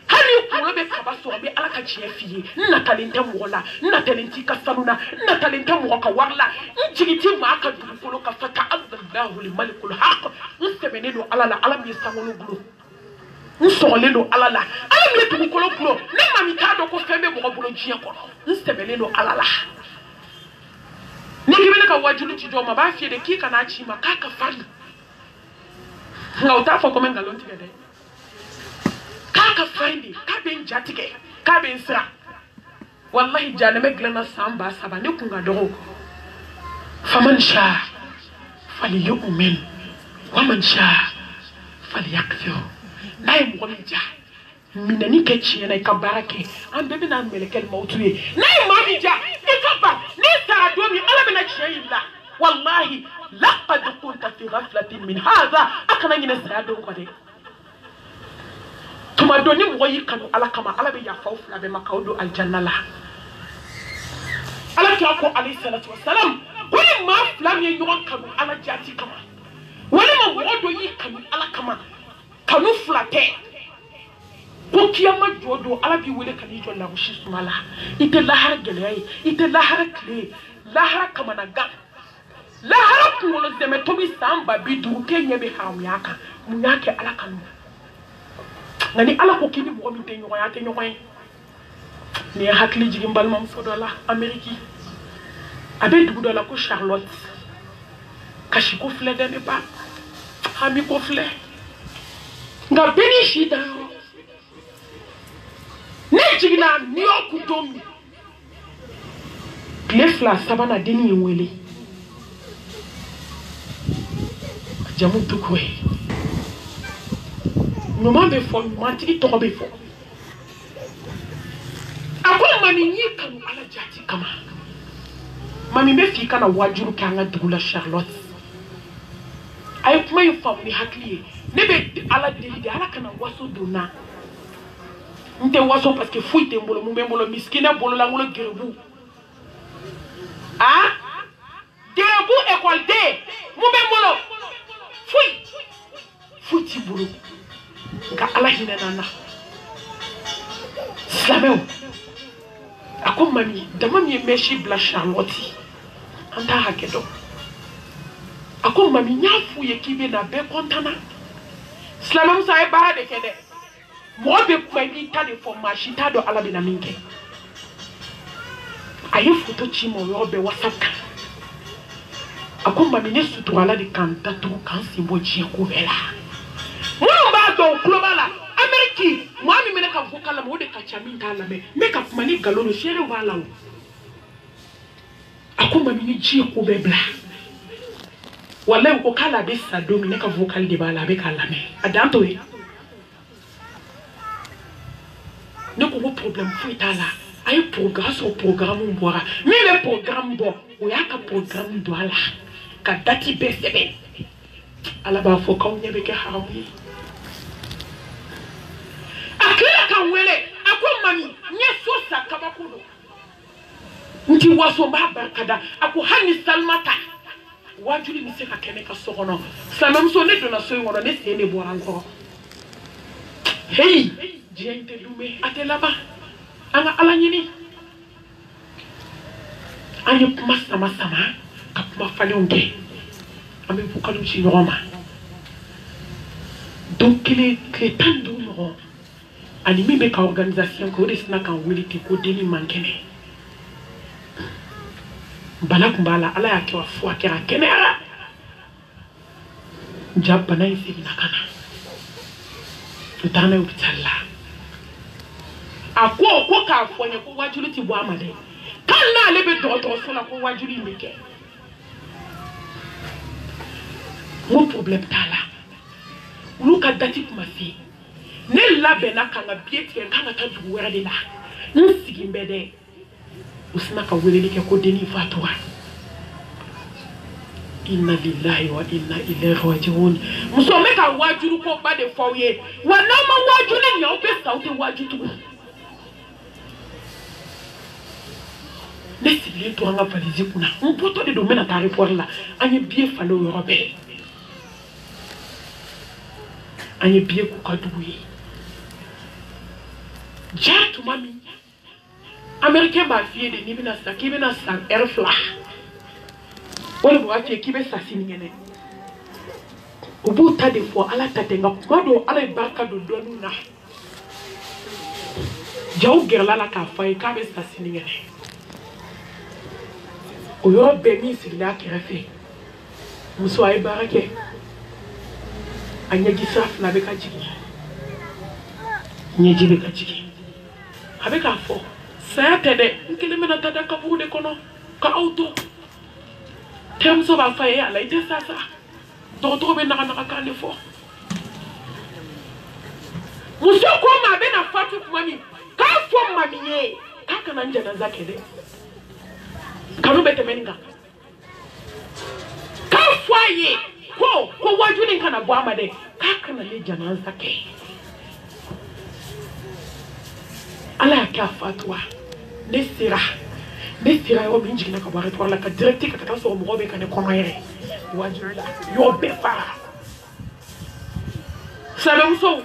hani kulo be ka baso be ala ka chi fiye na talenta mo la na talenti ka saluna na talenta mo ka warla njigiti ma ka dukolo ka fata Allahu limalikul haq nsebenelo alala alam yesangolo glo nsolelo alala alam yetu kolo glo ne mami ta do ko fembe mo bolo jia ko nsebenelo alala ni kibele ka wajulu ti do ma ba fie de ki kana chi ma ka fari ngauta fo komen galon ti gede ka fari ka ben jatige ka ben sra wallahi janame glana samba saba ne kunga do faman sha فليؤمن ومن شاء فليكفر نايم ومجا منني كتشي انا كباركي ام بيبي نان ملك الموت نايم ما بيجا يكبر نسا دومي الا من شيء الله والله لقد كنت في غفله من هذا اكنا نسا دو كده ثم دوني موي كانوا على كما على بيا فوف لا بمكاودو الجنه لا على كيكو عليه الصلاه والسلام wani ma flam ye nyon kanu ala jati kama wani ma wodo yi kanu ala kama kanu flate ko kiyama jodo ala bi wele kanu jo la bushi sumala ite lahar gelay ite lahar kle lahar kama na ga lahar kulo zeme to bi samba bi du kenye be hamyaka munyake ala kanu ngani ala ko kini mo mi te nyon ya te nyon ni hakli jigi mbal mam fodola ameriki abe dugu la ko Charlotte kashi ko fle de ba hami ko fle nga beni shida ne jigna ni okudomi klefla sabana deni wele jamu tukwe no ma be fo ma tigi to be fo akon mani ni kanu ala jati kama mami be fi kana wajuru kanga dugula Charlotte ay kuma yu famni hakliye ne be ala de ala kana waso dona nte waso parce que fuite mbolo mu mbolo miskina bolo la ngolo gerebu ah gerebu école de mu mbolo fuiti bolo ga ala hinana slameo ako mami dama mi meshi bla Charlotte anta hakedo ako mami nyafu ye kibe na be kontana slamam sa e ba de kede mo be kuma ni tale for machita do ala bina minke ayi photo chimo yo be WhatsApp ako mami ne sutu ala de kanta to kan simbo ji ko bela mo ba do globala ameriki mwami mene ka vokala mo de ka chaminga la me ka fumani galono chere wala wo akuma mini ji ko bebla wallahi ko kala be sa do mine ka vokal de bala be kala me adanto e problème fouita là. Aïe programme son programme boira. Mais le programme bon, ou y'a qu'un programme doit là. Qu'à dati BCB. À la bas faut qu'on y ait avec un harmonie. A clé quand on est, à quoi mami, n'y a sauce à Kabakuno. Nti waso ba barkada ako hani salmata wajuli mi se ka kene ka sokono samam so ne dona so wono ne se ne bo encore hey gente lume ate laba anga ala nyini anye kuma sama ka kuma fale onge ame bukalu ci noroma donc les tan do no ani mi be ka organisation ko resna kan welite ko deni mankene bana kumbala ala ya kiwa fwa kera kenera jabana isi binakana utana ubitala ako ka afwanya ko wajulu ti bwa amade kana lebe dodo so na ko wajulu meke mon problème tala uluka dati kumasi ne labe na kanga bieti kanga tabu wera de la nsigi mbede usina ka weleli ke ko deni fatwa inna lillahi wa inna ilaihi raji'un musome ka wajuru ko ba de fawye wana ma wajulu nya obe saute wajutu nesi li to anga valizi kuna mpoto de domena ta report la anye bie falo europe anye bie ku kaduyi jatu mami Américain m'a fié de Nibina Sakibina San Airfla. On le voit qui veut s'assigner. Au bout de des fois, à la tatenga, quand on a les barcades de Donuna. Jao Gerla la Kafa et Kabe s'assigner. Au Europe, Béni, c'est là qui a fait. Moussoua et Baraké. Agnès Saf n'avait qu'à dire. Nyedi de Kachiki. Avec un fort. Saya tede nkele mena tada kabu de kono ka auto temso ba faye ala ite sasa do be na ka le fo muso ko ma be na fatu mami ka fo mami ye ka kana njana zake de kanu bete meninga ka fo ye ko wajuni kana bwa amade ka kana le jana zake ala ka fatwa Nesira yo minji na kabare pour la directe ka ta so mo be ka ne konoyere wajula yo be fa salam so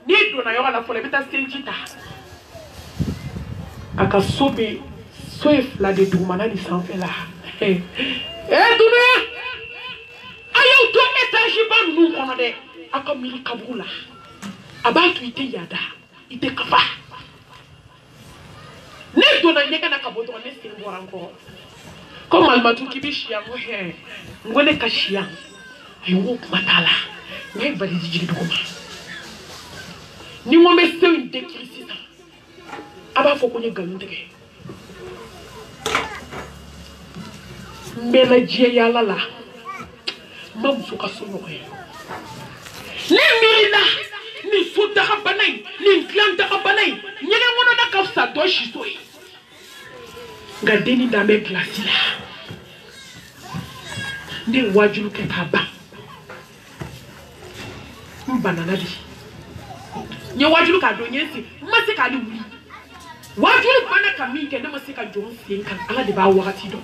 ni do na yo la fole beta stinjita aka sobe soif la de dumana di san fait là duna ayo to étage ban nu kono de aka mili kabula abatu ite yada ite kafa ne dona nyeka na kaboto ne singo encore comme almatu kibishia ngohe ngone kashia ayo matala ngai bali jiji dukuma ni ngombe se inde kirisisa aba foko nye galundege mena jie ya lala mamsu kasono he ne mirina ni futa banai ni klanta banai nyega ngono na kafsa doshi soi ngadeni dame glasi la ne wajulu ke kaba mbanana di nye wajulu ka donyesi masika li wuli wajulu bana kaminke ne masika jonsi kan ala de ba wakati do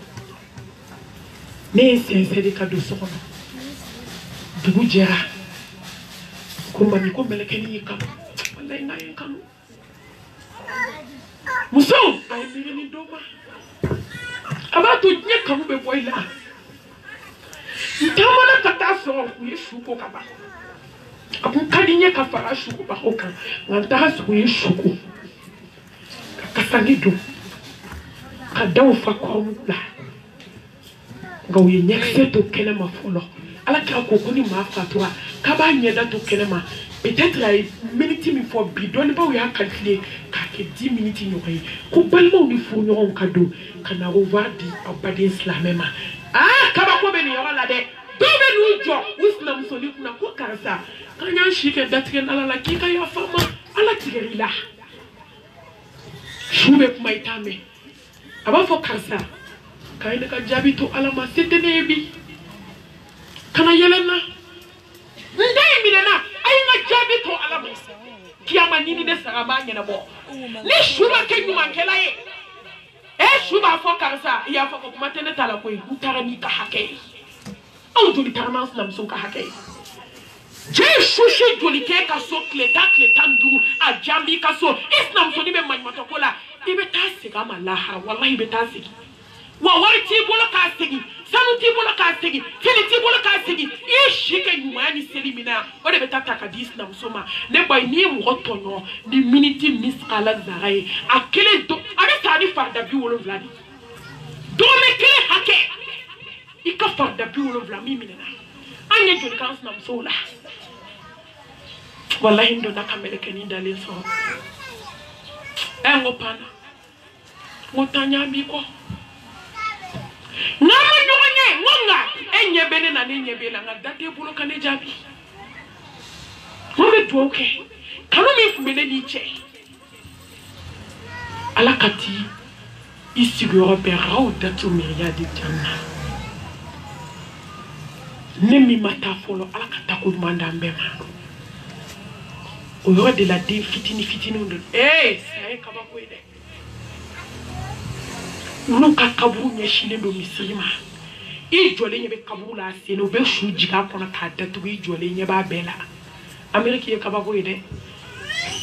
ne sense de ka do sokono dugu jera kumba ni ko melekeni kam wallahi na yen kam muso ay mi ni doma abato nye kamu be boila itamana kata so ku yeshuko kaba akun kadinye kafara shuko ba oka nganta so yeshuko kasangido kadaw fa ko la gaw ye nyekse to kelema folo ala ka ko koni ma fatwa kaba nyeda to kelema peut-être la minute mi fo bidon ba wi calculer ka ke 10 minutes nyoy ko balma uni fo nyon kado kana revoir di abade islamema kaba ko be ni wala de do be nu jo islam so ni kuna ko karsa kanya shike datken ala la kika ya fama ala tigeri la shube kuma itame aba fo karsa kay ne ka jabi to alama setene bi kana yelena ndai minena ay nga jabi to alama kiyama nini ne saraba nyana bo ni shuba ke nyuma kela ye shuba fo karsa ya fo kuma tene tala ko utara ni ka hake au joli tarnas nam so ka hake je shushi joli ke ka so kleta ndu a jambi ka so isnam so ni be manmato kola ibe tasi kama lahara wallahi ibe tasi wa warti bolo ka sigi sanu ti bolo ka sigi fili ti bolo ka sigi ishike nyumani selimina ode betata ka disna msoma ne boy ni mo tonyo ni minute miskala zarai akele do abe tani farda bi wolo vladi do me kele hake ika farda bi wolo vlami minena anye joli kans na msola wallahi ndo nakamele keni dalin so ngo pana ngotanya biko ngama nyonye ngonga enye bene na nenye bela ngadate bulo kane jabi ngombe tuoke kanumi fumene niche alakati isiguro berau datu myriade janna nemi matafolo alakata ko manda mbema o de la de fitini ndo sai kabako ide nuka kaburu nyeshile ndo misima ijole nyebe kaburu la seno be shujiga kona kada tu ijole nyeba bela amerika ye kabako ide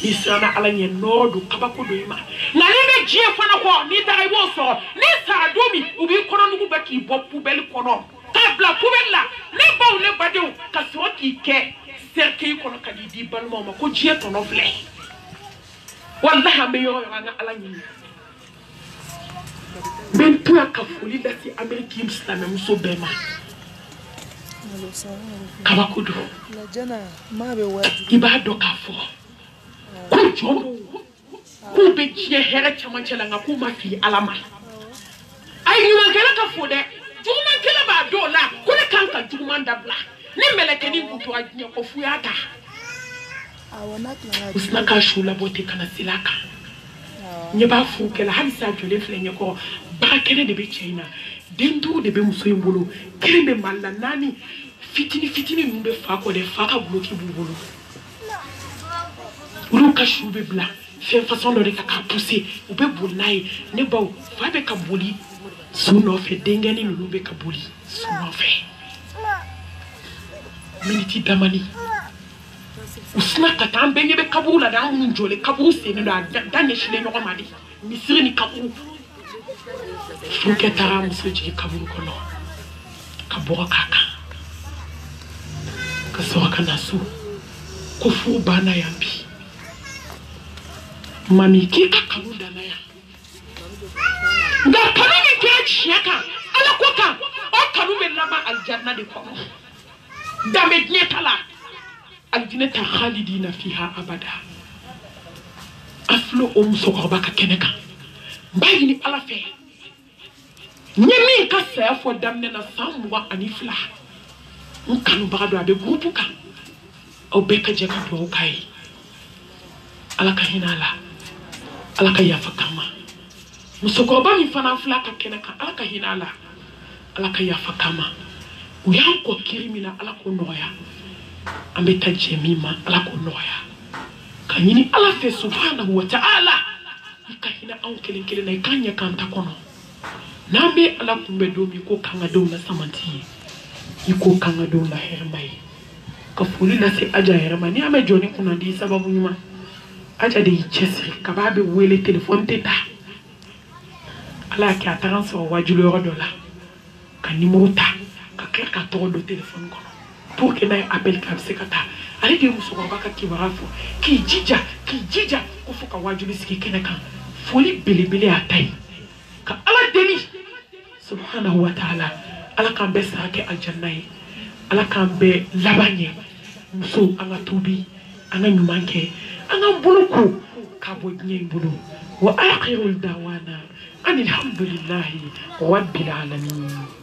isana ala nye nodu kabako do ima na lebe jie fana ko ni dai bo so ni sa domi ubi kono nugu baki bopu bel kono tabla pubella ne baw ne badew kaso ki ke serkei kono kadidi balmo ma ko jie tono vle wallahi me yo nga ala nyi ben tu akafuli dati amerika islam muso bema kabakudo la jana mabe waju ibado kafo ko jobo ko be jie here chamanchela nga ko mafi alama ayi ma kala kafo de juma kala ba dola ko le kanka juma ndabla ni melekeni kutu ajnya ko fuyata awana kala usnaka shula bote kana silaka nyeba fu kala halisa jole flenye ko ba kene de be china dendu de be muso yimbulu kene malla nani fitini numbe fa ko de fa ka bloki bubulu uru ka shube bla fait façon de ka pousser ou be bolnai ne ba fa be ka boli suno fe dengani numbe ka boli suno fe miniti damani usna katan benye be kabula da mun jole kaburu seni da danye shile no madi misiri ni kaburu fuke tara musuji kaburu kono kabura kaka kasoka kanasu kufu bana yambi mami kika kabunda na ya nga kanumi ke chiaka ala koka o kanume lama aljanna de kono dame nyetala aljinata khalidina fiha abada aflo sokorba ka keneka bayini ala fe nyemi ka sa fo damne na samwa anifla nkanu bagado abe grupuka o beka jeka do kai ala ka hinala ala ka yafa kama musokorba mi fana fla ka keneka ala ka hinala ala ka yafa kama uyanko kirimina ala ko noya ambeta jemima ala ko noya kanyini ala fe subhanahu wa ta'ala ikahina an kelenkele na ikanya kanta kono nambe ala kumbe domi ko kanga do na samanti iko kanga do na hermai ka fuli na se aja hermai ni ame joni kuna ndi sababu nyuma aja de chesri kababe wele telephone teta ala ki ataranso wajulo rodola ka numéro ta ka klaka to do telephone kono pour que na appel ka sekata ali de muso ko baka ki barafo ki jija ko fuka wajuli siki kenaka foli belebele atai ka ala deni subhanahu wa ta'ala ala kan be sake aljannai ala kan be labanye muso anga tubi anga nyumanke anga buluku ka bodnye bulu wa akhirul dawana anil hamdulillahi rabbil alamin.